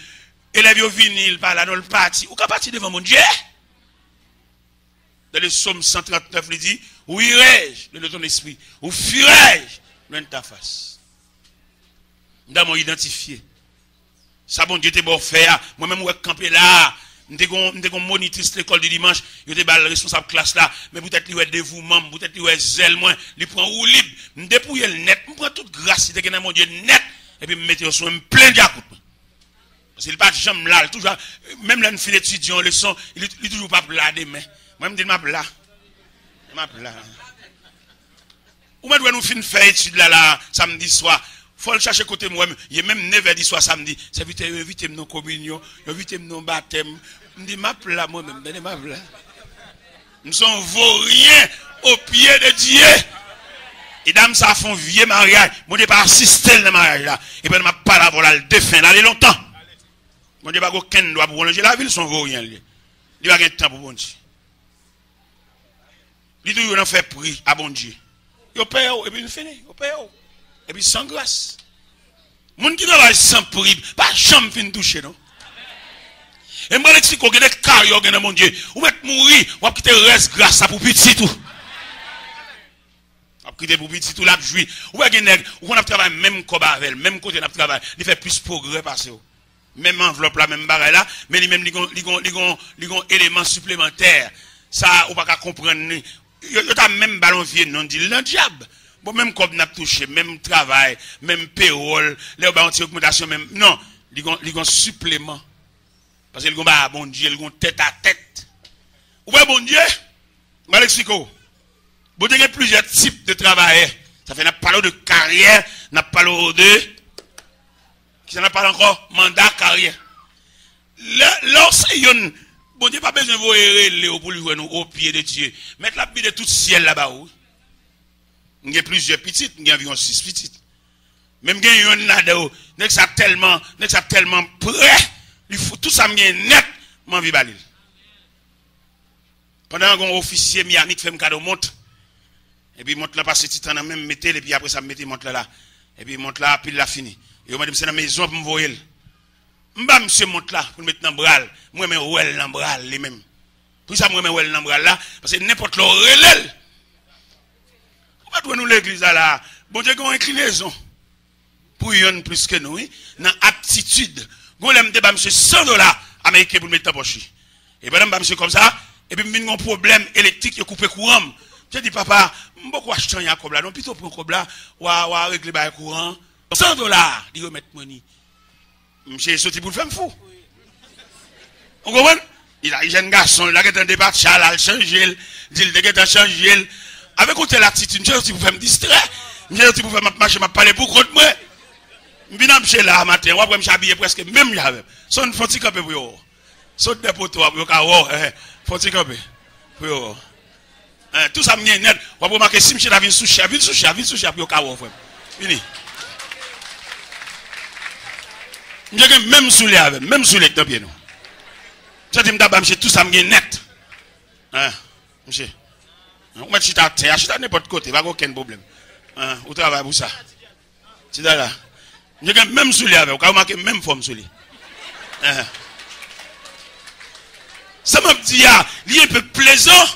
Et les vieux vinyle par là dans le parti. Ou qu'à partir devant mon Dieu? Dans le psaume 139, il dit, où irai-je de ton esprit? Où fuirai-je loin de ta face? Nous avons identifié. Ça, bon Dieu, t'es bon faire. Moi-même, je vais camper là. Je suis monitrice de l'école du dimanche. Je suis responsable de classe là. Mais peut-être qu'il y a dévouement, peut-être qu'il y a zèle, moi. Il prend ou libre. Je dépouille le net. Je prends toute grâce. Si mon Dieu net. Et puis, je mets sur un plein de Parce qu'il pas de jambe là, toujours, même là, une fille étudiant, leçon, il est toujours pas là demain. Moi, je me dis, je là. Je là. Ou même, nous finir faire étude là, samedi soir. Faut le chercher côté moi-même. Il y a même 9h soir samedi. C'est vite, inviter mon communion, inviter mon baptême. Je me dis, je là moi-même, je là. Nous sommes vauriens au pied de Dieu. Et dames, ça font vieux mariage. Mon Dieu, pas assister le mariage là. Et puis, je ne pas là pour le défunt, aller longtemps. Mon Dieu, pas aucun doit pour prolonger la ville, sont vauriens. Il n'y a pas de temps pour bon Dieu. Il dit, on fait prix à bon Dieu. Il paye, et puis il finit. Il paye. Et puis sans grâce. Moun qui travaille sans prix, pas jamais fin toucher, non? Et moi, l'explique qu'on a des carrières, mon Dieu. Ou être mourir, ou quitter le reste grâce à pour petit tout. Ou quitter pour petit tout, la jouir. Ou on a travaillé même comme avec, même côté on a travaillé, il fait plus progrès passer. Même enveloppe là, même barre là, mais il même un élément supplémentaire. Ça, on va pas comprendre. Il y a même ballon vieux, non, dit le diable. Bon, même comme on a touché, même travail, même payroll, les augmentation, même. Non, il y a un supplément. Parce qu'il y a un bon Dieu, il y a tête à tête. Ou bien, bon Dieu, je vais l'expliquer. Bon Dieu, il y a plusieurs types de travail. Ça fait, on a parlé de carrière, on a parlé de. Qui n'a pas encore mandat carrière. Lorsqu'il bon Dieu, pas besoin de vous errer pour lui au pied de Dieu. Mettre la vie de tout ciel là-bas. Il y a plusieurs petites, il y a environ 6 petites. Même il y a une là-dedans, n'est que ça tellement prêt, il faut tout ça net, m'en vie balil. Pendant qu'un officier Miami fait un cadeau monte, et puis monte là passe petit temps même mettre et puis après ça mettre monte là, et puis monte là puis la fini. Et on m'a dit c'est dans la maison pour me voir. M'ba monsieur monte là pour mettre dans bral, moi mais ouel dans bral les mêmes. Pour ça moi mais ouel dans bral là parce que n'importe le relève. Nous l'église là, bon Dieu, une inclinaison pour yon plus que nous, dans aptitude. Gon l'aime débat monsieur $100 américains pour mettre en poche. Et ben monsieur comme ça, et puis m'in un problème électrique, il coupe courant. Je dis papa, beaucoup acheter un câble là, non plutôt pour un câble là, ou régler le courant. $100, il remettre money. Monsieur sorti pour le faire fou. On comprend? Il a un jeune garçon, il a un débat chal, il changer, il a changer. Avec une telle attitude, je suis pour faire me distraire, je suis pour faire marcher, je parler pour contre moi. Je viens de là matin, je vais m'habiller presque même là. Son faut-il camper pour vous. Saute des poteaux, pour vous, faut-il camper pour vous. Tout ça me vient net. Je vais remarquer si je viens sushi, pour vous. Fini. Je vais même sous les avec, même sous les dans pied nous. Je dis monsieur tout ça me vient net. Monsieur. On met chita terre, chita n'importe côté, pas aucun problème. Au travail pour ça. C'est là. Je vais même sous les avec, vous remarquez même forme sous les. Ça m'a dit, il est un peu plaisant,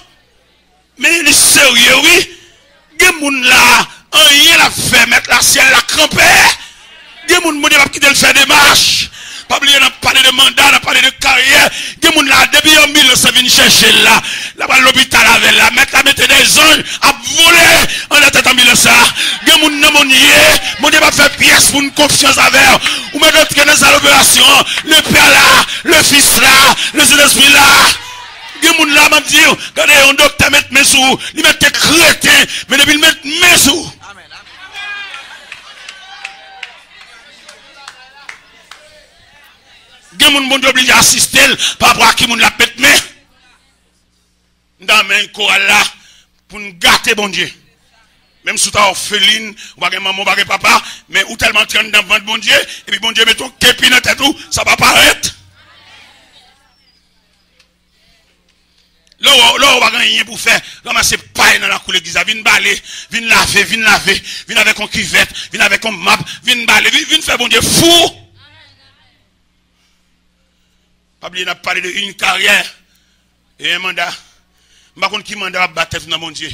mais il est sérieux, oui. Il y a des gens là, rien à faire, mettre la ciel la crampée. Il y a des gens qui va quitter le faire des marches. Pas oublier de parler de mandat, de parler de carrière. Des gens là, depuis en 1900, viennent chercher là. Là-bas, l'hôpital avec là. Mettre des anges à voler en la tête en 1900. Des gens qui n'ont mon Dieu va faire pièce pour une confiance avec eux. Ou mettre d'autres dans l'opération. Le Père là, le Fils là, le Saint-Esprit là. Des gens là, m'a dit, regardez, un docteur met mes sous. Il met des crétins, mais depuis il met mes sous. Gen moun bon obligé à assister par rapport à qui moun la pète mais dans men chorale là pour nous gâter bon Dieu. Même si tu as orpheline, ou pas maman, ou pas papa, mais ou tellement traîne dans le ventre bon Dieu, et puis bon Dieu met ton képi dans tête tout, ça va paraître. Là, on va rien pour faire. Ramasser paille dans la cour l'église, viens baler, viens laver, viens avec un cuvette, viens avec un map, viens baler, viens faire bon Dieu fou. Pas oublier, on a parlé de une carrière et un mandat. Je ne sais pas qui mandat va battre dans mon Dieu.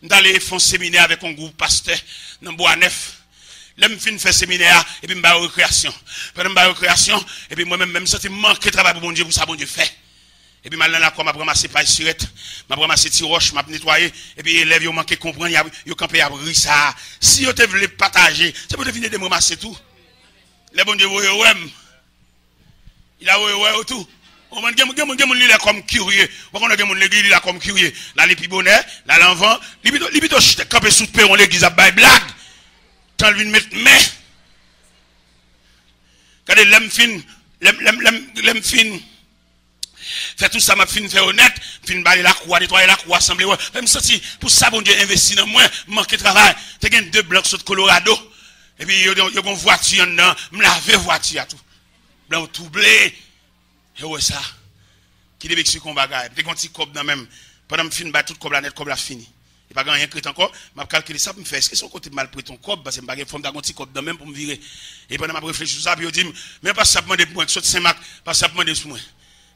Je suis allé faire un séminaire avec un groupe pasteur dans Bois-Neuf. Là, je finis faire un séminaire et puis je vais récréation. Pendant que je récréation, et puis moi-même, je me sens manquer de travail pour mon Dieu, pour ça, bon Dieu fait. Et puis maintenant, je vais ramasser paille surette, je vais ramasser tes roches, je vais nettoyer, et puis les élèves, ils ont manqué de comprendre, ils ont campé à briller ça. Si ils te voulaient partager, c'est pour venir de me ramasser tout. Les bon Dieu, Il a ouais tout. On m'a dit il est comme curieux. On a dit l'église il est comme curieux. Là les pibonnet, là l'enfant, libito campé sous perron l'église a bail blague. Tant lui mettre mais quand l'aime fin fait tout ça m'a fin fait honnête, fin bailler la croix, nettoyer la croix, assembler ouais. Même senti pour ça bon Dieu investir dans moi, manquer de travail. Tu gagnes 2 blocs sur Colorado. Et puis yo gon voiture dedans, me laver voiture tout. Blanc tout blé. Et ouais ça. Qui devait sur combat gars. T'es petit cob dans même pendant me fin ba tout cob la net cob la fini. Et pas rien créé encore, m'a calculé ça pour me faire est-ce que son côté mal pris ton cob parce que m'a forme d'un petit cob dans même pour me virer. Et pendant m'a réfléchi sur ça puis yo dit mais pas ça demander pour moi saute Saint-Marc, pas ça demander pour moi.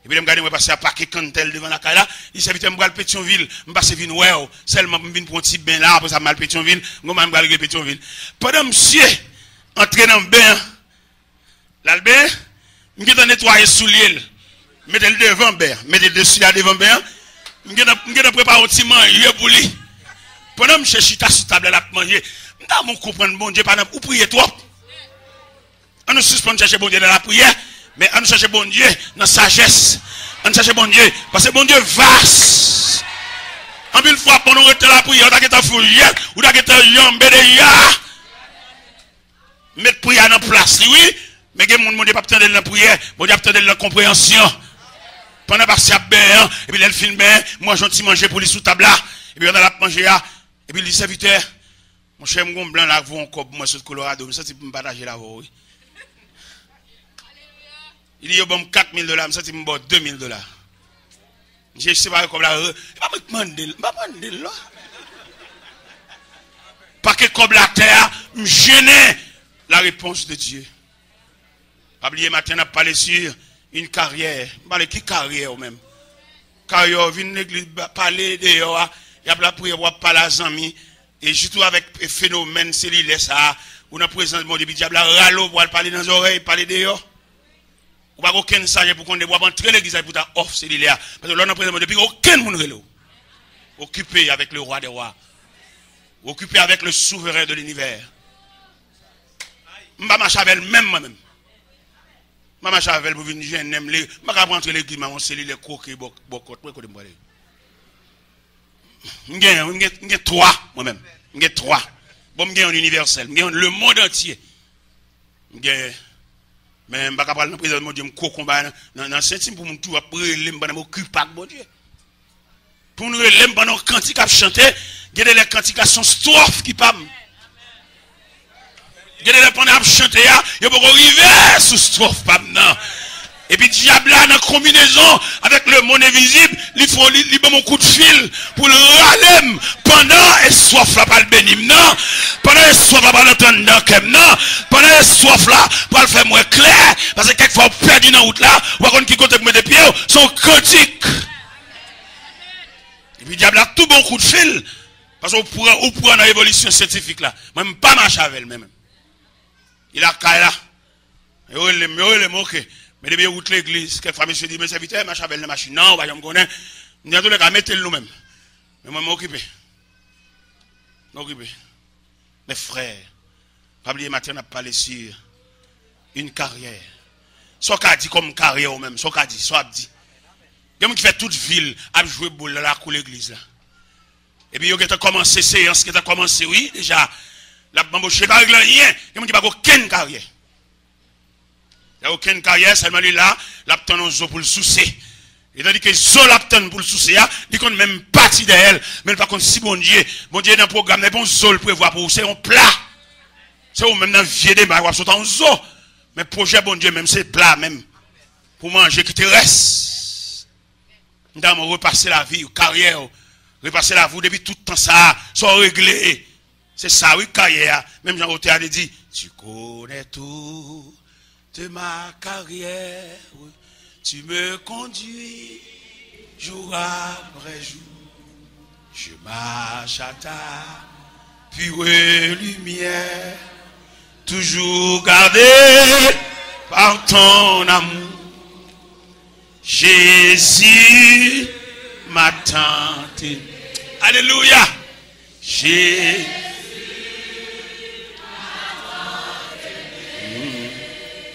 Et puis, je me regarde, je passe à Paquet Cantel devant la caille là. Il s'est vite, je me regarde Pétionville. Je passe vine, ouais, seulement, je viens pour un petit bain là, après ça, je me Pétionville. Je me regarde Pétionville. Pendant monsieur, entrer dans le bain, là, le bain, je vais nettoyer sous l'île. Mettez le devant le bain. Mettez le dessus là devant le bain. Je vais préparer un petit manger pour lui. Pendant que je cherche sur table là pour manger, je vais comprendre, bon Dieu, pendant que vous priez trop. On nous suspend de chercher bon Dieu dans la prière. Mais on cherche bon Dieu dans la sagesse. On cherche bon Dieu. Parce que bon Dieu vaste. En une fois, pour nous rester la prière, on a été fouillé, ou on a été yambé de ya. Mettre prière en place, oui. Mais il y a des gens qui ne peuvent pas attendre la prière. Bon Dieu attendre la compréhension. Pendant que ça bien, et puis elle filme, moi j'ai manger pour les sous table là. Et puis on a la manger là. Et puis les serviteurs, mon cher mon blanc là, vous encore pour moi sur le Colorado. Mais ça, c'est pour me partager là, oui. Il y a bon $4,000, mais ça c'est bon $2,000. Je sais pas comme là, pas me demander, pas là. Pas que comme la terre, me gêner la réponse de Dieu. Pas oublier matin on a parlé sur une carrière. Parler qui carrière même. Carrière vient l'église parler dehors, il y a la prière pour parler à amis et surtout avec phénomène cellulaire ça, on a présence mon début diable ralo pour parler dans les oreilles, parler dehors. Ou pas aucun sage pour qu'on ne doit entrer l'église pour ta off cellulaire. Parce que là, on a présent depuis aucun monde relo. Occupé avec le roi des rois. Occupé avec le souverain de l'univers. M'a Chavel même moi-même. M'a Chavel pour venir jeune n'aime les. M'a pas rentrer l'église mon cellulaire croquer bokot moi côté moi. M'gagne 3 moi-même. M'gagne 3. Bon m'gagne universel, m'gagne le monde entier. M'gagne mais je ne vais pas parler de président de Dieu, je combat dans le sentiment pour tout après les m'occuper bon Dieu. Pour nous les pendant cantique à chanter, il y a des cantiques à son strophe qui parle. Il y a des pendant à chanter, il y a beaucoup arriver sous strophe pas non. Et puis diable là dans combinaison avec le monde invisible, il faut lui bon coup de fil pour le râler pendant et soif là pas le bénir non, pendant et soif là pas l'entendre comme non, pendant et soif là pour le faire moins clair parce que quelquefois on perd dans route là, ou qu'on qui compte mettre des pieds sont cantiques. Et puis diable là tout bon coup de fil parce qu'on pourra dans l'évolution scientifique là, même pas marcher avec même. Il a caille là. Et il OK. Mais depuis route l'église, quelquefois monsieur dit, mais serviteur, ma chavelle la machine. Non, je me connais. Nous avons tous les cas, mettez-le nous-mêmes. Mais moi, je m'occupe. Mes frères, pas oublier matin, on a parlé sur une carrière. Soit qu'a dit comme carrière ou même, soit qu'a dit, soit dit. Il y a des gens qui fait toute ville à jouer boule là, pour l'église là. Et puis, il y a commencé séance, qui a commencé, oui, déjà. La bambouche, pas rien. Il y a des gens qui n'ont pas aucune carrière. Il n'y a aucune carrière, seulement lui là, l'apton on zo pour le soucier. Et tandis que zo l'apton pour le soucier, il compte même partie d'elle, mais par contre si bon Dieu dans le programme, mais bon zo le prévoit pour c'est un plat. C'est ou même dans vieux débat, ou sauter en zo. Mais projet bon Dieu même c'est plat même. Pour manger qui te reste. Nous avons repassé la vie, carrière, repasser la vie depuis tout le temps ça, soit réglé. C'est ça oui carrière. Même Jean Roté a dit, tu connais tout de ma carrière, tu me conduis jour après jour, je marche à ta pure lumière, toujours gardé par ton amour. Jésus m'a tenté. Alléluia. Jésus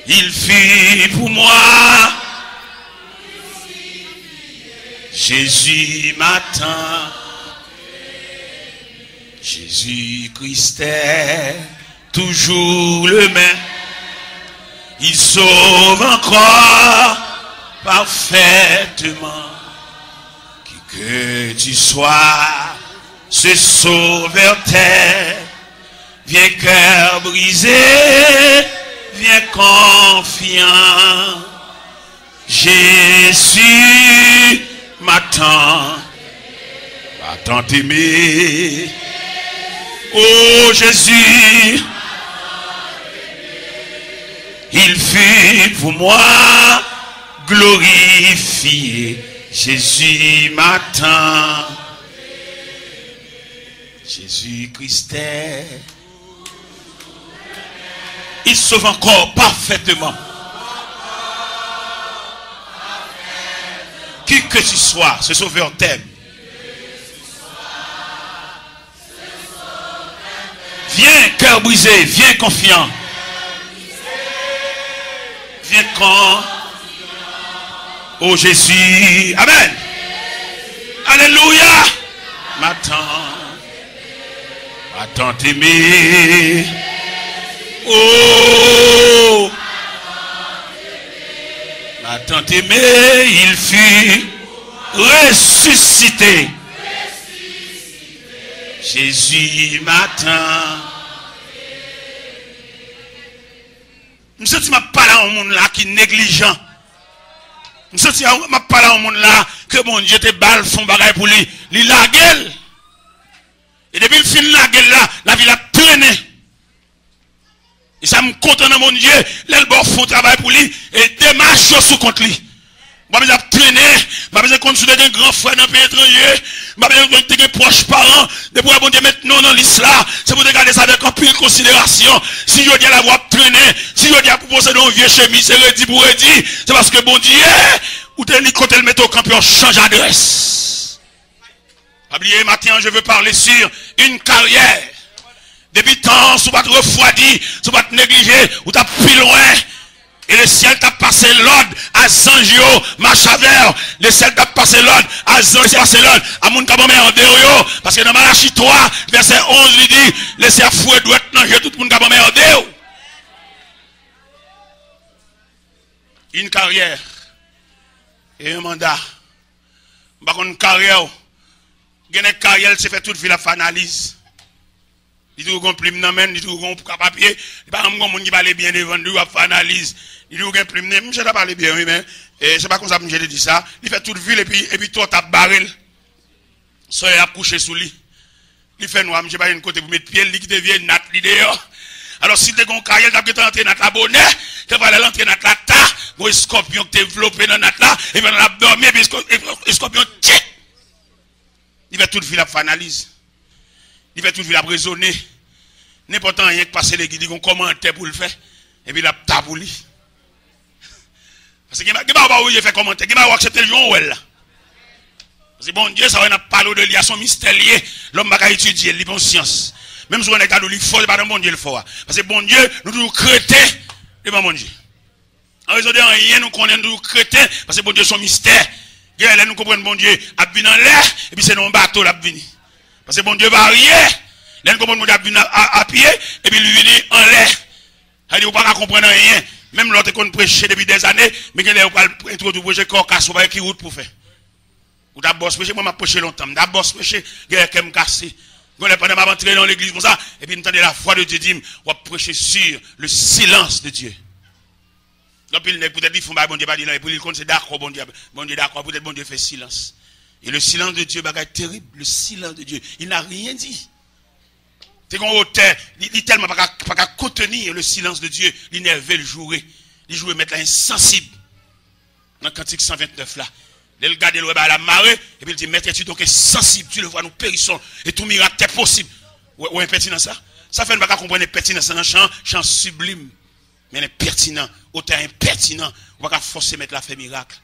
Il fit pour moi. Jésus m'attend. Jésus-Christ est toujours le même. Il sauve encore parfaitement. Qui que tu sois, ce sauveur t'est. Viens cœur brisé, viens confiant. Jésus m'attend, m'attend aimé. Oh Jésus, il fut pour moi glorifié. Jésus m'attend. Jésus-Christ est. Il sauve encore parfaitement. Qui que tu sois, ce sauveur t'aime. Viens cœur brisé, viens confiant. Viens quand. Oh Jésus. Amen. Alléluia. M'attends. M'attends aimé. Oh. M'attends aimé. Il fut ressuscité. Jésus m'attend. Je ne m'a pas là au monde là qui est négligent. Je ne m'a pas là au monde là que mon Dieu te balle son bagage pour lui. Il la gueule. Et depuis le fin de la gueule là, la vie a traîné. Et ça me content dans mon Dieu. L'elbor font travail pour lui et démarche sous contre lui. Je vais traîner, je vais consulter un grand frère dans le pays étranger, je vais consulter un proche parent, depuis que bon Dieu maintenant dans l'islam, c'est pour regarder ça avec un peu de considération. Si je dis la voix traîner, si je dis à proposer dans un vieux chemise, c'est redit pour redit, c'est parce que bon Dieu, ou t'es ni côté le mettre au camp, on change d'adresse. Oubliez, matin, je veux parler sur une carrière. Depuis temps, si vous ne refroidi, si vous ne négligé, ou t'as plus loin. Et le ciel t'a passé l'ordre à Zangio, Machaver. Le ciel t'a passé l'ordre à Zangio, passé l'ordre à mon cabomé en déo. Parce que dans Malachie 3, verset 11, il dit, laissez à fouet doit nager tout le monde cabomé en déo. Une carrière et un mandat. Par contre, une carrière, une carrière, c'est fait toute vie la analyse. Il dit qu'on plume dans main, il dit qu'on papier, il pas un monde qui parle bien devant lui, il fait analyse. Il dit qu'on plume, monsieur t'a parlé bien, oui, mais c'est pas comme ça que je dit ça. Il fait toute ville et puis toi t'as barré. Ça il a couché sous lui. Il fait noir, monsieur pas une côté pour mettre pied, il qui devient nat dehors. Alors si t'es gon carrière, t'as peut-être entrer dans ta bonnet, tu vas aller entrer dans ta ta, un scorpion qui développé dans nat là, et puis dans l'abdomen, et puis scorpion tchik. Il fait toute ville à analyse. Il fait toute vie à raisonner. N'importe rien que passer les guides, ils ont commenté pour le faire. Et puis il a tabouli. Parce que il n'y a pas où il fait commenter. Il n'y a pas où accepter le jour là. Parce que bon Dieu, ça va pas parler de lui à son mystère lié. L'homme va étudier, il bon science. Même si on est cadeau, il faut, c'est pas bon Dieu le faut. Parce que bon Dieu, nous devons créter devant bon Dieu. En raison de rien, nous connaissons, nous créter. Parce que bon Dieu, son mystère. Nous comprenons bon Dieu, a venu dans l'air, et puis c'est dans un bateau, là, venu. Parce que bon Dieu va rien. Là, nous comprenons bon Dieu à pied, et puis lui vient en l'air. Il dit, vous ne pouvez pas comprendre rien. Même l'autre qu'on prêche depuis des années, mais qu'il a introduit le projet Corcasse, vous qui route pour faire. Ou d'abord prêcher, moi, je prêché longtemps. D'abord prêcher, il y a quelqu'un cassé. Quand on est entré dans l'église comme ça, et puis nous entendons la voix de Dieu dire, on va prêcher sur le silence de Dieu. Donc, peut-être il faut pas bon Dieu pas dire, et puis il compte, c'est d'accord, bon Dieu d'accord, peut-être bon Dieu fait silence. Et le silence de Dieu, bagaille terrible, le silence de Dieu, il n'a rien dit. C'est qu'on hauteur, il tellement pas contenir le silence de Dieu, il nerveux le jouer, il jouer mettre là insensible. Dans le cantique 129 là, il regarde le à la marée, et puis il dit, maître, tu donc sensible, tu le vois, nous périssons, et tout miracle est possible. Ou impertinent ça? Ça fait ne pas comprendre pertinent, c'est un chant sublime, mais impertinent, autant impertinent, on va pas forcer mettre la fait miracle.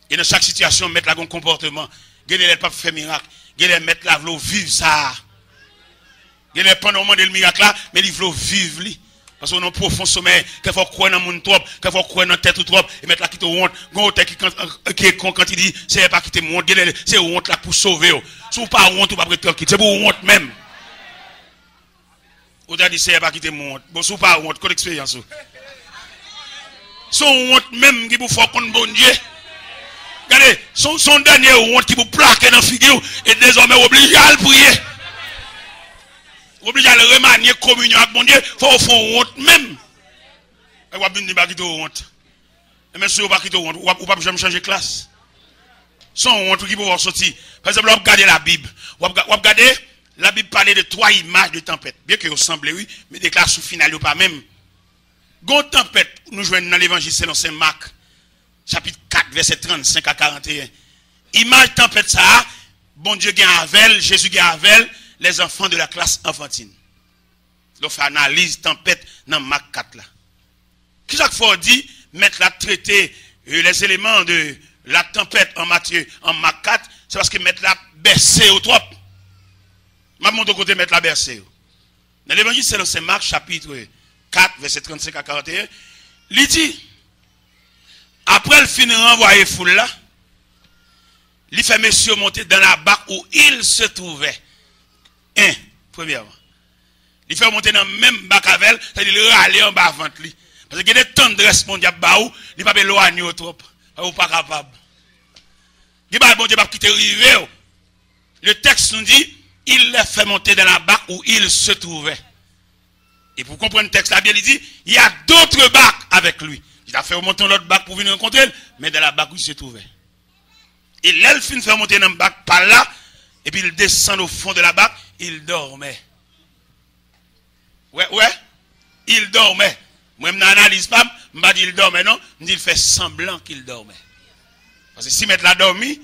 Et dans chaque situation, mettre la bon comportement, il ne pas faire miracle, il mettre la vlo vivre ça. Il n'est pas normalement le miracle là, mais il veut vivre lui. Parce qu'on a un profond sommeil, qu'il faut croire dans le monde trop, qu'il faut croire dans la tête trop, et mettre la quitte honte. Qui est con quand il dit, c'est pas quitter mon honte, c'est honte là pour sauver. Si vous pas honte, ou pas prêter quitter, c'est pour honte même. Vous avez dit, c'est pas quitter mon honte. Bon, si vous pas honte, quelle expérience. Son honte même qui vous fait contre bon Dieu. Regardez, son dernier honte qui vous plaque dans la figure, et désormais obligé à le prier. Obligé à le remanier communion avec mon Dieu, il faut faire honte même. Et vous ne pas quitter honte. Et même si vous ne pas quitter honte, vous ne pouvez pas changer de classe. Son honte qui peut sortir. Par exemple, vous regardez la Bible. Vous regardez, la Bible parlait de 3 images de tempête. Bien que ressemblent, oui, mais des classes finales, pas même. Gon tempête, nous jouons dans l'évangile selon Saint Marc, chapitre 4, verset 35 à 41. Image tempête ça, bon Dieu gagne avec, Jésus gagne avec, les enfants de la classe enfantine. Donc, fait analyse tempête dans Marc 4 là. Qui ça qu'il faut dire, mettre la traiter les éléments de la tempête en Matthieu, en Marc 4, c'est parce que mettre la bercée au trop. Je montre côté mettre la bercée. Dans l'évangile selon Saint Marc, chapitre 4, verset 35 à 41, il dit, après le fin renvoyer foule là, il fait messieurs monter dans la barque où il se trouvait. Premièrement. Il fait monter dans le même bac avec elle, c'est-à-dire il râler en bas avant lui. Parce qu'il y a des tendresses, mon diable, il n'est pas éloigné trop. Ou pas capable. Il n'y a bon Dieu pas quitter river. Le texte nous dit, il l'a fait monter dans la barque où il se trouvait. Et pour comprendre le texte, la Bible dit, il y a d'autres barques avec lui. Il a fait monter l'autre barque pour venir rencontrer, mais dans la barque où il se trouvait. Et là, il finit de faire monter dans la barque par là, et puis il descend au fond de la barque, il dormait. Ouais, il dormait. Moi, je n'analyse pas, je ne dis pas qu'il dormait, non, je dis qu'il fait semblant qu'il dormait. Parce que si mettre la dormi,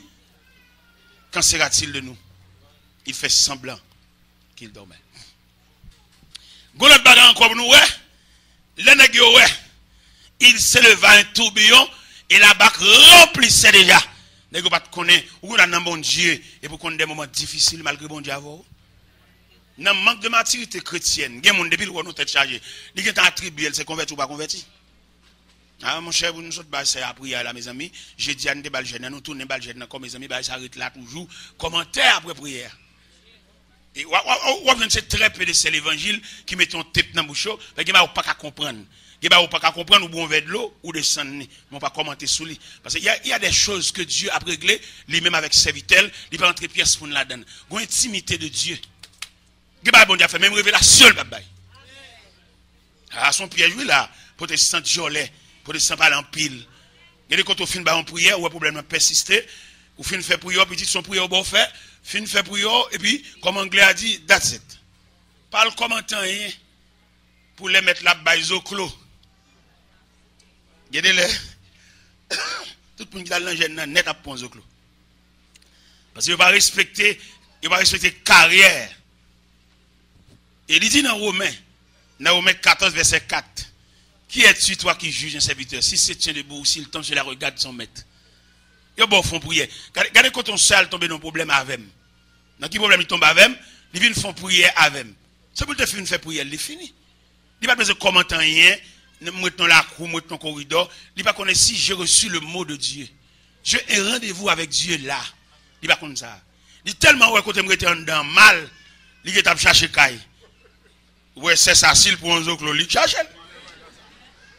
qu'en sera-t-il de nous? Il fait semblant qu'il dormait. L'autre bagarre encore pour nous, il s'éleva un tourbillon et la barque remplissait déjà. Vous ne connaissez pas, vous avez un bon Dieu et vous connaissez des moments difficiles malgré bon Dieu. Dans le manque de maturité chrétienne, il y a des gens depuis le tête chargée. Il y a des attributs, c'est converti ou pas converti. Ah, mon cher, vous nous autres, c'est à prière là, mes amis. J'ai dit à nous des nous tournons des balles comme mes amis, ça arrête là toujours. Commentaire après prière. Et c'est très peu de l'évangile qui met ton tête dans la bouche, parce qu'il n'y a pas qu'à comprendre. Il n'y a pas qu'à comprendre ou bon verre de l'eau ou descendre. Mais on ne va pas commenter sur lui. Parce qu'il y a des choses que Dieu a réglées, lui-même avec serviteur, il va entrer pièce pour nous la donner. Une intimité de Dieu. Il n'y a bon Dieu a fait même révélation, le baba. À son piège, oui, là, protestant jolet, protestant parler en pile. Il y a des quand on finit en prière, ou un problème a persisté, ou fin fait prière, puis dit son prière au bon fait, fin fait prière, et puis, comme l'anglais a dit, that's it. Pas le commentaire, rien, pour les mettre la baille au clos. Il y a des tout le monde qui a l'engin net à pont au clos. Parce qu'il va respecter carrière. Et il dit dans Romains 14, verset 4, qui es-tu, toi, qui juge un serviteur? Si c'est tient debout, s'il tombe sur la regarde son maître. Il y a bon fond prière. Regardez quand on sale tombe dans un problème avec lui. Dans quel problème il tombe avec lui? Il vient faire prière avec lui. C'est pour te faire prière, il est fini. Il n'a pas besoin de commenter rien, maintenant la cour, maintenant le corridor. Il n'a pas connaître si j'ai reçu le mot de Dieu. Je ai rendez-vous avec Dieu là. Il n'a pas connaître ça. Il est tellement ouais, quand il me dans mal, il est chercher caille. Ouais, c'est ça, s'il pour un autre, il cherche.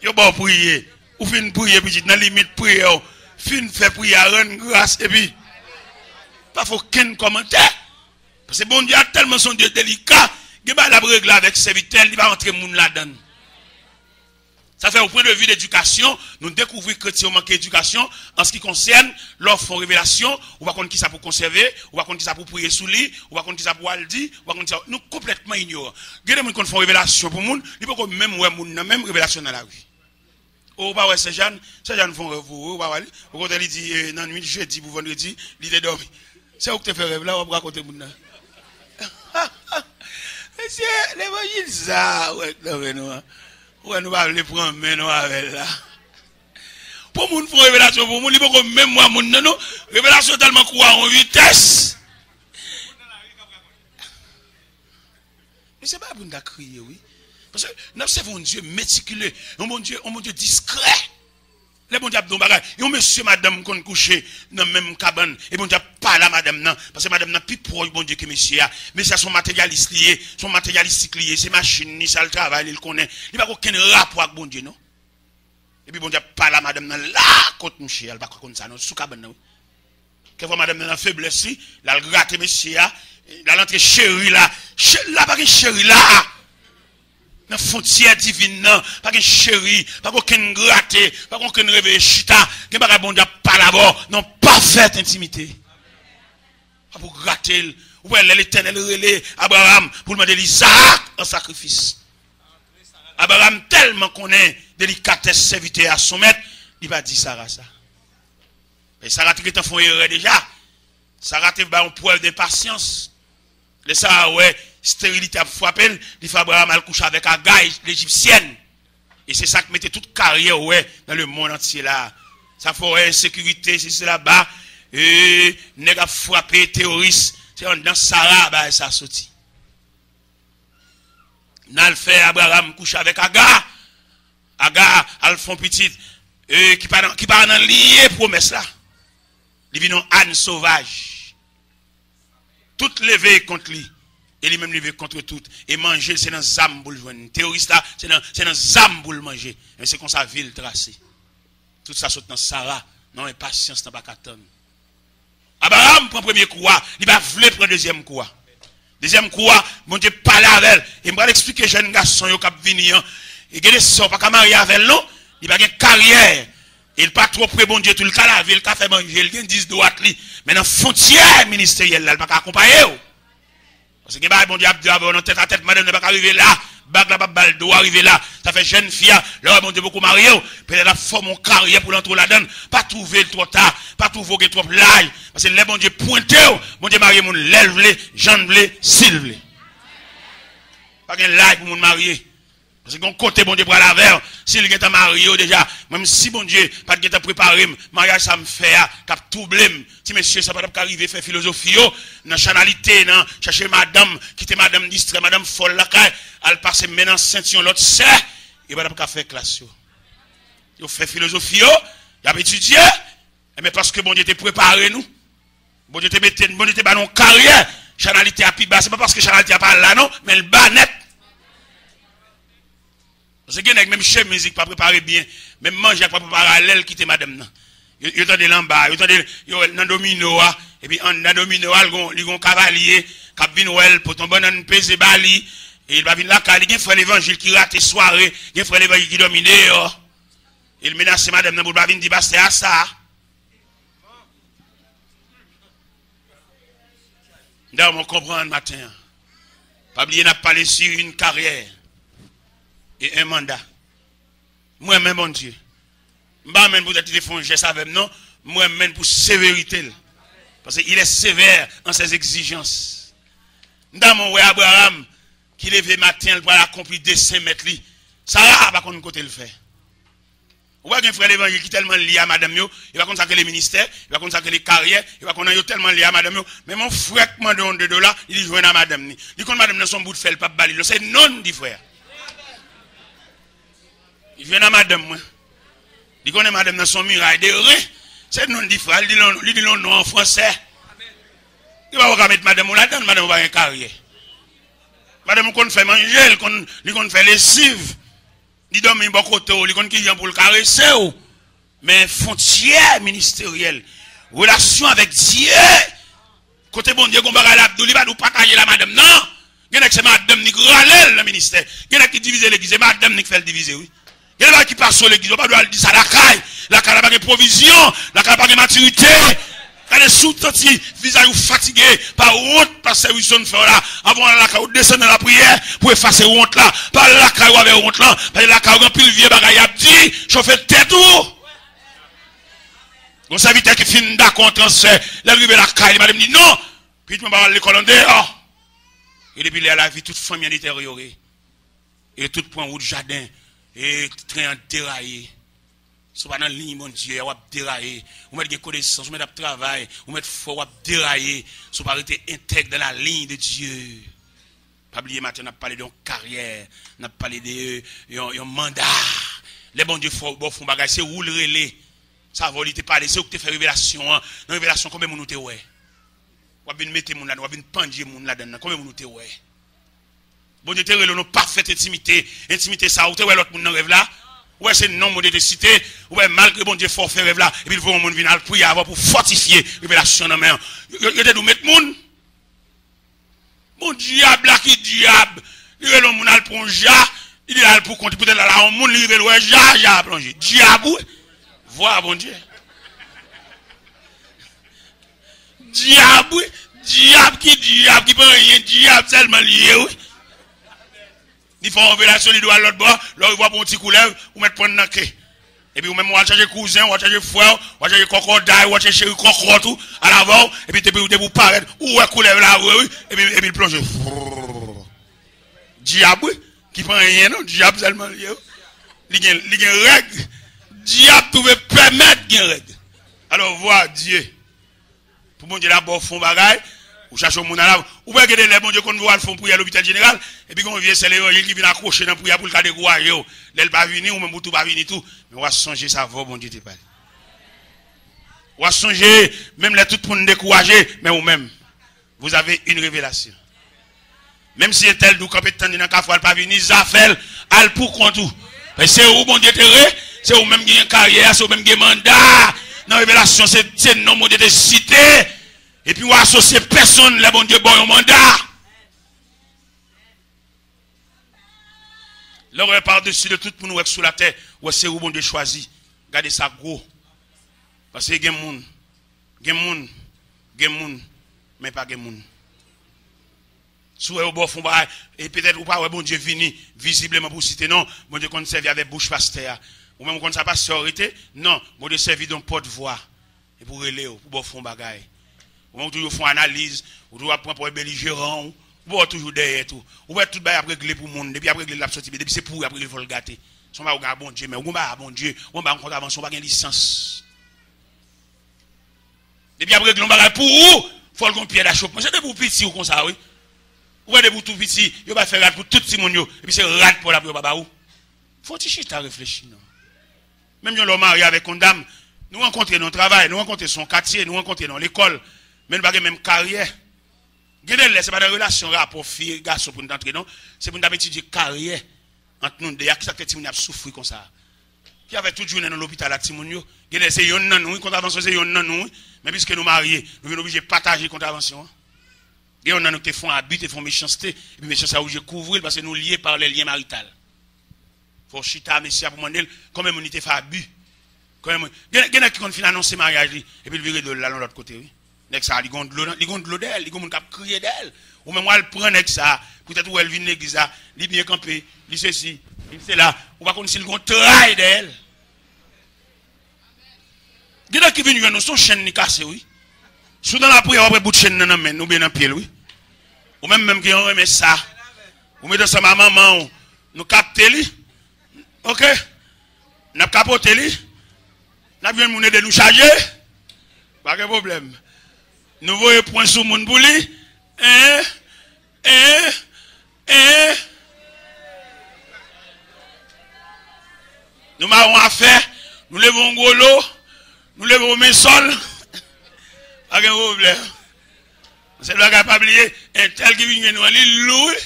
Il va prier. Ou fin prier, puis dans la limite prière, fin fait prier, rendre grâce, et puis, pas faut qu'un commentaire. Parce que bon Dieu a tellement son Dieu délicat, il va la règle avec serviteur, il va entrer moun là-dedans. Ça fait au point de vue d'éducation, nous découvrons que chrétiens manquent d'éducation en ce qui concerne l'offre en révélation, ou pas qui ça pour conserver, ou pas qui ça pour prier sous lui, ou pas qui ça pour le dire, ou pas ça nous complètement ignorants. Il y a des gens qui font révélation pour nous, ils peuvent même ouais moun même révélation dans la rue. Ou pas ouais Saint-Jean font rêve ou pas ouais. Quand il dit dans nuit jeudi pour vendredi, il est dormi. C'est où que tu fais rêve là, on va raconter moun. Monsieur l'évangile ça ouais non. Ouais, nous allons les prendre maintenant avec là. Pour nous faire révélation, pour nous, il faut même moi, non, révélation tellement quoi en vitesse. Mais c'est pas pour nous crier, oui. Parce que nous avons un Dieu méticuleux, un bon Dieu discret. Les bon Dieu abdon bagay, yon monsieur madame qu'on couché dans même cabane et bon Dieu pas la madame non parce que madame n'a plus proche bon Dieu que monsieur a. Mais ça son matérialiste lié, son matérialistique lié, c'est machine ni ça le travail, il connaît. Il pas aucun rapport avec bon Dieu non. Et puis bon Dieu pas la madame non là côté monsieur, elle pas comme ça non sous cabane non. Quelquefois madame dans faiblesse, là elle gratte monsieur a, là l'entrée chérie là pas que chérie là. Dans frontière divine non pas qu'un chéri pas qu'aucun gratté pas qu'aucun réveil chita que pas bon Dieu pas là-bas non parfaite intimité pas pour gratter ou l'Éternel relé Abraham pour demander Isaac en sacrifice. Abraham tellement connaît délicatesse serviteur à son maître il va dire Sarah ça et Sarah qui était font erreur déjà Sarah te ba un poil de patience le ça ouais stérilité a frappé, il fait Abraham al coucher avec Agai, l'égyptienne. Et c'est ça qui mettait toute carrière ouais, dans le monde entier là. Ça fait insécurité, c'est là-bas. Et nèg a frappé terroriste, c'est dans Sarah bah ça sorti. N'a fait Abraham coucher avec Agar. Agar al font petite qui pas dans lié promesse là. Il vient en âne sauvage. Toute levée contre lui. Et lui-même levé contre tout. Et manger, c'est dans zam pour le joindre. Terroriste là, c'est dans zam pour le manger. Mais c'est comme ça, ville tracée. Tout ça saute dans Sarah. Non, impatience n'a pas qu'à attendre. Abraham prend premier coup, il va vouloir prendre deuxième coup. Deuxième coup, mon Dieu parle avec elle. Et il va expliquer jeune garçon qui vient venir. Il a des sons, pas qu'à marier avec elle, non. Il va avoir une carrière. Il pas trop près, bon Dieu, tout le cas la ville, il a fait manger, il a 10 droites. Mais dans la frontière ministérielle, il ne va pas accompagner. Parce que bon Dieu a dit, tête à tête, madame ne va pas arriver là. Bag la balle doit arriver là. Ça fait jeune fille, là, bon Dieu, beaucoup marié. Peut-être la forme en carrière pour l'entrer là-dedans. Pas trouver trop tard, pas trouver trop l'ail. Parce que les bon Dieu pointé, bon Dieu marié, mon lève-les, j'enlève, s'il pas qu'un l'ail pour mon marié. Parce que côté bon Dieu pour la verre, s'il est marié déjà, même si bon Dieu pas de préparé, mariage ça me fait, cap tout blême. Si monsieur ça pas arriver faire philosophie, dans chanalité, non, chercher madame, quitter madame distrait, madame folle la caille, elle passe maintenant ceinture l'autre c'est, il va pas faire classe yo. Yo fait philosophie, il a étudié, mais parce que bon Dieu t'a préparé nous. Bon Dieu t'a metté bon Dieu t'a ba non carrière, chanalité à pi bas, c'est pas parce que chanalité a pas là non, mais le bas net. Parce que même chef musique pas préparé bien, même manger pas préparé parallèle quitter madame nan. Yo tande là bas, yo tande yo dans domino et puis dans domino il gon cavalier qui vinn wel pour ton bonne pèse bali et il va venir là car il y a frère l'évangile qui rate soirée, il y a frère l'évangile qui domine il menace madame nan pour va venir dire c'est à ça. D'ailleurs on comprend matin. Pas oublier n'a parlé sur une carrière et un mandat. Moi-même, mon Dieu. Moi-même, pour être un geste avec non. Moi-même, pour sévérité. Parce qu'il est sévère en ses exigences. Dans mon Abraham, qui lève matin pour accomplir des 5 mètres. Ça va pas qu'on côté le fait. Ou pas qu'un frère l'évangile qui est tellement lié à madame, il va consacrer les ministères, il va consacrer les carrières, il va consacrer tellement lié à madame. Mais mon frère qui m'a donné $2, il dit joindre à madame. Il dit que madame dans son bout de fer, pas bali. C'est non, dit frère. Il vient à madame, moi. Il connaît madame dans son muraille de rien. C'est non dit frère, il dit non en français. Il va pas mettre madame là-dedans, madame va avoir une carrière. Madame qu'on fait manger, qu'on fait lessive. Il dormit beaucoup de temps, il qu'on qui vient pour le caresser. Mais frontière ministérielle, relation avec Dieu. Côté bon Dieu, qu'on va l'abdou, il va nous partager la madame. Non! Il y a qui c'est madame qui râle le ministère. Il y a qui divise l'église, c'est madame qui fait le diviser, oui. Il y a qui passe sur l'église, on ne peut pas dire ça à la caille. La caille n'a pas de provision, la caille n'a pas de maturité. Quand les sous-tentis, visage fatigué, par honte, par service de faire là, avant la caille, descendre dans la prière, pour effacer honte là, par la caille avec honte là, par la caille, rempli le vieux bagage, a dit, chauffer tête ou. Mon serviteur qui finit d'accord, transfert, l'arrivée la caille, madame dit non, puis tu m'as parlé l'école en dehors. Et depuis là, la vie, toute famille détériorée. Et tout point route jardin. Et train déraillé. Si pas dans la ligne, mon Dieu, on va dérailler. On met des connaissances, on met du travail, on met fort, on va dérailler. Si pas être intègre dans la ligne de Dieu. Pas oublier matin, on a parlé d'une carrière, on a parlé d'un mandat. Les bons dieux font bagage, c'est où le relais. Ça va, il te parler, c'est où tu fais révélation. Dans révélation, combien de monde te ouais? Ou bien mettre moun là, ou bien pendir moun là dedans. Combien de monde te ouais? Bon dieu te relais, non parfaite intimité. Intimité ça, ou te ouais l'autre monde dans rêve là? Ouais, c'est non modestie. Ouais, malgré bon dieu fort fait rêve là. Et puis il faut un monde venir prier avant pour fortifier révélation dans main. Il te dou mettre moun. Bon diable là qui diable. Il est l'homme al plonge. Il est là pour compter peut-être là on moun il est ouais ja plonger. Diable. Vois bon Dieu. Diable qui peut rien diable seulement lié oui. Il faut une relation il doit à l'autre bord, là il voit bon petit couleuvre ou mettre prendre dans clé. Et puis ou même on va changer cousin, on va changer frère, on va changer crocodile, on va changer chéri crocodile tout à l'avant et puis tu pour paraître ou ouais couleuvre là oui et puis il plonge. Diable qui prend rien non, diable seulement lié. Il y a une règle. Diable pouvait permettre une règle. Alors voir Dieu. Pour bon Dieu d'abord font bagaille, ou chercher au monde là, ou bien que les bon Dieu qu'on voit le font pour à l'hôpital général, et puis qu'on vient c'est l'évangile qui vient accrocher dans pour le cas décourager. L'elle pas venir ou même tout pas venir tout, mais on va songer ça va bon Dieu te parle. On va songer même les tout pour nous décourager, mais ou même vous avez une révélation. Même si est tel d'où compétent dans café elle pas venir, Zafel, elle pour compte tout. C'est où bon Dieu te c'est où même qui a une carrière, c'est où même qui a un mandat. Dans la révélation, c'est non mot de cité. Et puis, on associe personne, le bon Dieu, bon, un mandat. Là, on par-dessus de tout pour nous être sous la terre. Ou c'est où bon Dieu choisi. Regardez ça gros. Parce que il y a des gens, mais pas des gens. Sous au bon fond, et peut-être ou pas, bon Dieu vini visiblement pour citer, non, bon Dieu qu'on servi avec bouche pasteur. Ou même quand ça passe sur non, bon Dieu servi d'un porte-voix. Et pour relayer, pour bon fond bagaille. Ou même toujours font analyse, ou toujours apprendre pour être belligérant, ou toujours derrière tout. Ou bien tout le après régler pour le monde, depuis après régler la sortie, depuis c'est pour après il faut le gâter. Son pas au bon Dieu, mais ou pas bon Dieu, ou pas en contravention, pas une licence. Depuis après régler bagage pour où, faut le pied d'achoppement. C'est pour petit ou comme ça, oui. Ou est pour tout petit, il va faire rat pour tout le monde, et puis c'est rat pour la baba ou. Faut-il chita réfléchir, non? Même si l'homme marié avec une dame, nous rencontrons dans le travail, nous rencontrons son quartier, nous rencontrons dans l'école, mais nous n'avons pas même carrière. Ce n'est pas des relations rapport fille garçon pour nous entrer, non? C'est pour nous étudier carrière entre nous. Il y a qui a souffert comme ça. Qui avait toute journée dans l'hôpital à Timounio. C'est yon nan nous, contravention c'est yon nan nous, mais puisque nous mariés, nous sommes obligés de partager contravention. Et on a nous qui font abus, qui font méchanceté, et puis méchanceté obligé de couvrir parce que nous liés par les liens maritaux. Faut chita messia pour demander comment on était fait abus. Quand il y a qui ont fait annoncer mariage et puis il virer de l'autre côté oui. Nek ça, il gonde de l'eau d'elle, il gonde cap crier d'elle. Ou même elle prend nek ça, peut-être où elle vient l'église là, il bien campé, il ceci, il c'est là, ou pas comme s'il gonde travail d'elle. Il y a qui viennent nous son chaîne ni cassé oui. Sous dans la prière après bout de chaîne nan men, nous bien dans pied oui. Ou même qui on remet ça. Ou met dans sa maman, nous capter lui. OK? N'a capoté lui. N'a bien moun de nous charger. Pas de problème. Nous voyons point sur moun pour lui. Nous marrons affaire, nous levons un gros lot, nous levons mes sols. Pas de problème. C'est là qu'on pas oublier un tel qui vient nous aller louer.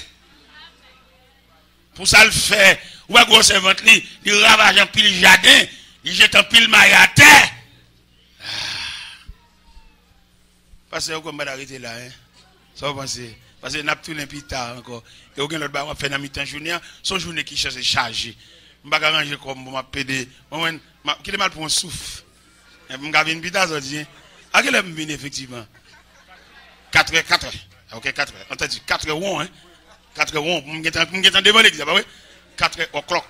Pour ça le faire. Ou à gros servante li, il ravage en pile jardin, il jette en pile maille à terre. Parce que vous pouvez arrêter là, hein. Ça vous pensez. Parce que nous avons tout l'impita encore. Et aucun autre va faire dans mi-temps journée, son journée qui cherche chargé. Je ne vais pas ranger comme je pédé. Qui est mal pour un souffle. Je vais faire une pita, ça dit. À quelle heure je viens effectivement? 4 heures. Ok, 4 heures. On t'a dit 4 heures, hein? 4 heures, on me get devant l'église, pas oui? 4 heures o'clock.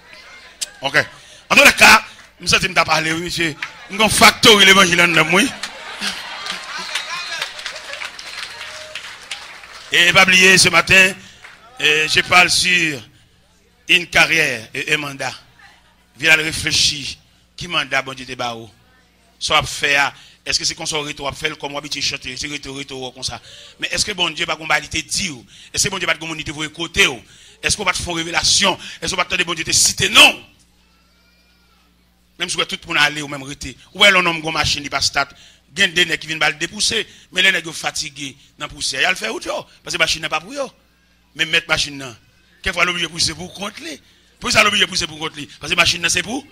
Ok. En tout cas, je me sens parler, oui, monsieur. Nous avons factory l'évangile en moi. Et pas oublier ce matin, je parle sur une carrière et un mandat. Viens réfléchir. Qui mandat bon Dieu te bao? Soit faire Est-ce que c'est comme ça retour faire comme habitué chanter, c'est retour comme ça. Mais est-ce que bon Dieu pas combattre dit ou? Est-ce que bon Dieu pas communauté vous côté ou? Est-ce qu'on va te faire révélation? Est-ce qu'on va te bon Dieu te citer non? Même si tout le monde aller ou même rester. Ou est l'on homme gon machine il pas start, gain des nèg qui viennent bal dépousser, mais les nèg fatigués dans poussière, il a le faire ou parce que machine n'est pas pour eux. Mais mettre machine là. Quelquefois l'obligé pousser pour contre lui. Pour ça l'obligé pousser pour contre lui parce que machine c'est pour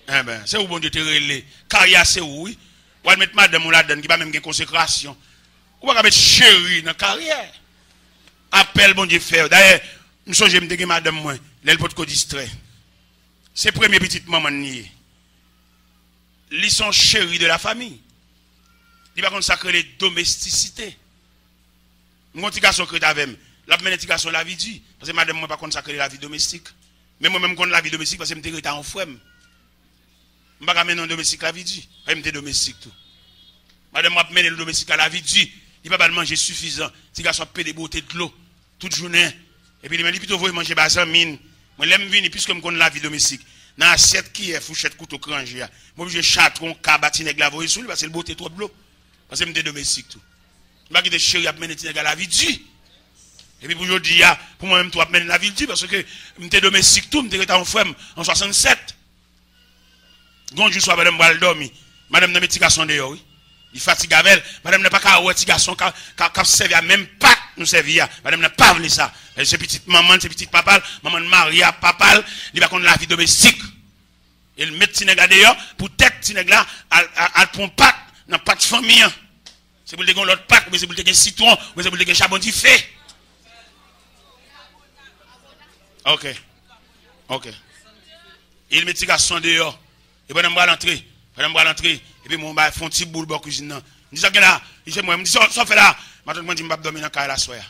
eh ben, c'est où bon Dieu te relé. Carrière c'est où oui. Ou mettre madame ou la donne qui pas même une consécration. Ou pas mettre chérie dans carrière. Appel bon Dieu faire. D'ailleurs, nous songe me déguer madame moi, l'elle peut te distrait. C'est premier petite maman nié. Ils sont chéris de la famille. Il va consacrer les domesticités. Mon petit garçon que tu avais, la première petit garçon la vie dit parce que madame moi pas consacrer la vie domestique. Mais moi même contre la vie domestique parce que me t'ai en frère. Je ne vais pas mener un domestique à la vie dit. Je vais domestique tout. Madame m'a mené le domestique à la vie dit. Il ne va pas manger suffisant. Si garçon paie des beautés de l'eau toute journée. Et puis il m'a dit plutôt vous manger basan mine. Moi l'aime venir puisque je connais la vie domestique. Dans assiette qui est fourchette couteau cranger. Moi je chatron cabatine la voie sous parce que le beauté trop de l'eau. Parce que je suis domestique tout. Je vais pas chéri à mener à la vie dit. Et puis pour aujourd'hui pour moi même toi mener la vie dit parce que je suis domestique tout, je suis en frère en 67. Gonjou soit madame va dormir. Madame n'a petit garçon dehors oui. Il fatigue avec elle. Madame n'a pas qu'à petit garçon qui servi même pas nous servir. Madame n'a pas voulu ça. C'est petite maman, c'est petite papa, maman Maria, papa, il va contre la vie domestique. Il met Tinegla dehors pour tête Tinegla à prendre pas dans pas de famille. C'est pour le gars l'autre pack, mais c'est pour le gars citron, mais c'est pour le gars charbon du fait. OK. Il met petit garçon dehors. Et madame va l'entrer. Et puis mon ba font petit boule dans cuisine. Je dis ça que là, il dit moi, me dit ça fait là. Maintenant moi dis m'pa dormir dans la soya.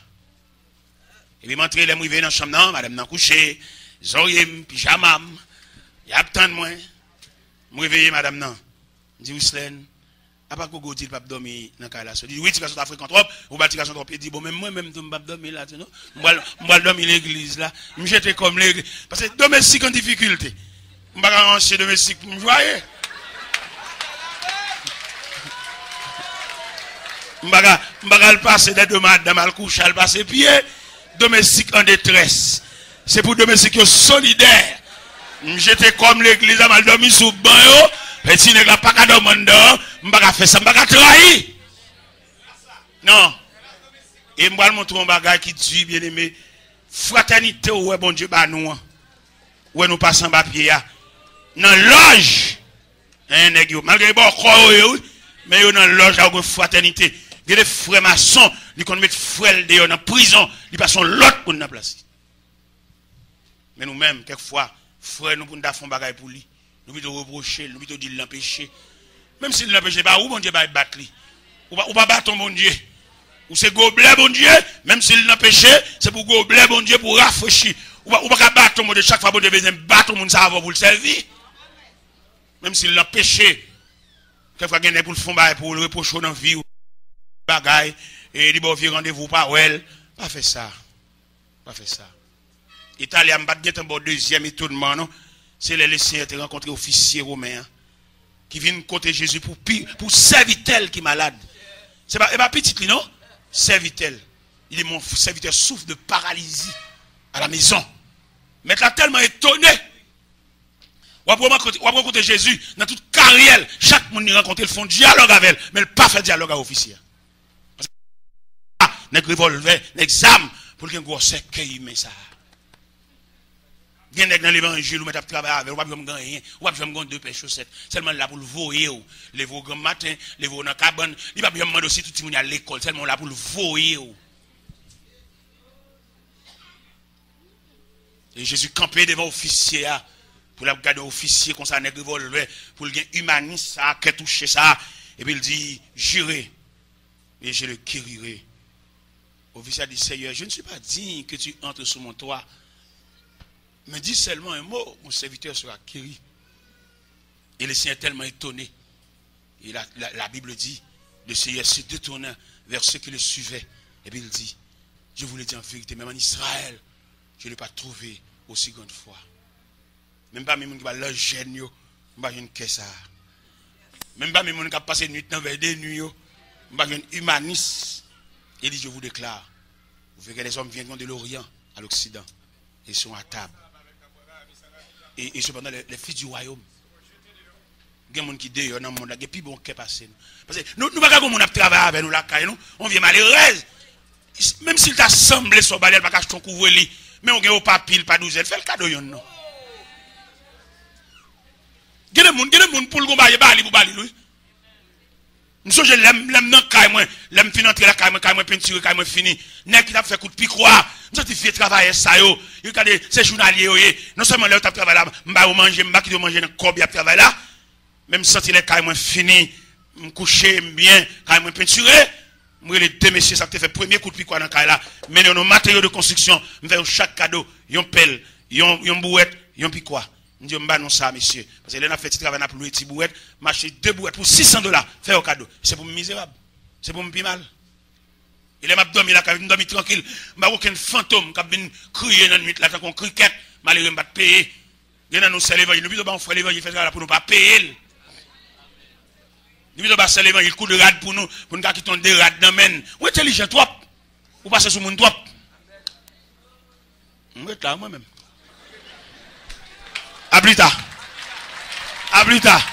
Et puis m'entrer les m'river dans chambre non, madame nan coucher, zoyem, pyjama, y a attendre moi. M'réveiller madame nan. Dit Wislaine, a pas gogo dit pas dormir dans la soya. Dit oui, tu vas sur fréquent trop, ou ba tu vas trop dit bon même moi même m'pa dormir là, non. M'pa dormir l'église là. M'jete comme l'église parce que domestique en difficulté. M'pa ranger domestique, vous voyez? M'baga le passer des deux madame al coucher al passer pied domestique en détresse. C'est pour domestique solidaire. J'étais comme l'église à mal dormi sous banc petit nèg la pas ka demander m'baga faire ça m'baga trahir. Non. Et m'ba montrer un bagage qui dit bien aimé fraternité ouais bon Dieu ba nous. Ouais nous passons papier ya. Dans loge un nèg yo malgré bon croire mais yo dans loge à fraternité. Il y a des frères maçons, ils qu'on mettre frères dehors dans prison, ils passent l'autre pour nous placer. Mais nous-mêmes, quelquefois, frères nous pour nous faire des choses pour lui. Nous pouvons reprocher, nous pouvons dire l'empêcher. Même s'il l'empêche pas, où bon Dieu va battre lui. Ou pas battre bon Dieu. Ou c'est gobelet bon Dieu, même s'il l'empêche, c'est pour gobelet bon Dieu pour rafraîchir. Ou pas battre bon Dieu, chaque fois bon Dieu besoin battre mon ça pour le servir. Même s'il l'empêche, quelquefois il y a pour le fond pour le reprocher dans la vie. Bagaille et il va rendez-vous pas elle pas fait ça Italien m'a dit un bon deuxième étonnement non c'est les laissés te rencontrer officier romain qui viennent côté Jésus pour serviteur qui malade c'est pas petit non serviteur il dit mon serviteur souffre de paralysie à la maison mais là tellement étonné ou rencontrer Jésus dans toute carrière chaque monde rencontre le font dialogue avec elle mais il pas fait dialogue à officier. Nèg revolver, nèg zam pour qu'il gros cercueil mais ça. Gen nèg dans l'évangile ou mettre travail avec, ou pas jamais rien, ou pas jamais deux paires chaussettes, seulement là pour le voyer ou, les vo grand matin, les vo dans cabane, il pas bien demander aussi tout le monde à l'école, seulement là pour le voyer ou. Et Jésus campé devant officier pour la garder officier comme ça nèg revolver pour le gain humaniste ça, qui toucher ça et puis il dit jurez et je le guérirai. Officier dit Seigneur, je ne suis pas digne que tu entres sous mon toit. Mais dis seulement un mot, mon serviteur sera guéri. Et le Seigneur est tellement étonné. Et la Bible dit, le Seigneur se détourna vers ceux qui le suivaient. Et puis il dit, je vous le dis en vérité, même en Israël, je ne l'ai pas trouvé aussi grande foi. Même pas même qui va leur gêne, pas une caisse. Même pas même on a passé nuit dans vers des nuits, pas un humaniste. Il dit je vous déclare, vous verrez que les hommes viendront de l'Orient à l'Occident et sont à table. Et cependant les fils du royaume. Il y a des gens qui dehors dans le monde, il y a plus bon qui passe. Parce que nous ne pouvons pas comme on a travaillé avec nous là, on vient malheureux. Même s'il t'a semblé sur balai, pas acheter ton couvre-lit, mais on a pas pile, pas douzaine, fais le cadeau non. Il y a des gens pour le combat, pour bali lui. Nous je l'aime dans caille moi, l'aime fin entrer la caille moi peinture caille moi fini. Nèg qui t'a fait coup de pic quoi. Nous tu fait travailler ça yo. Il regarde ces journaliers yo, non seulement là tu travailler là, m'ba manger, m'ba qui manger dans corps bien travailler là. Même senti les caille moi fini, me coucher bien, caille moi peinturer. Moi les deux messieurs ça te fait premier coup de pic quoi dans caille là. Mais nos matériaux de construction, me fait chaque cadeau, yon pelle, yon bouette, yon pic quoi. Je dis, non ça, monsieur. Parce que là, on a fait petit travail pour louer petit bouette, m'acheter 2 bouettes pour $600, faire au cadeau. C'est pour me misérable. C'est pour me plus mal. Il m'a dormi là, il m'a dormi tranquille. Je n'ai aucun fantôme qui a bien crié dans la nuit, là, quand on cricket, malheureusement, pas payer. Il y a nous c'est l'évangile. Nous, on fait l'évangile, fait ça pour nous pas payer. Nous, on fait l'évangile, coup de rade pour nous quitter des rades dans men. Ou intelligent, toi. Ou passer sur mon toi. Je suis là, moi-même. À plus tard. À plus tard.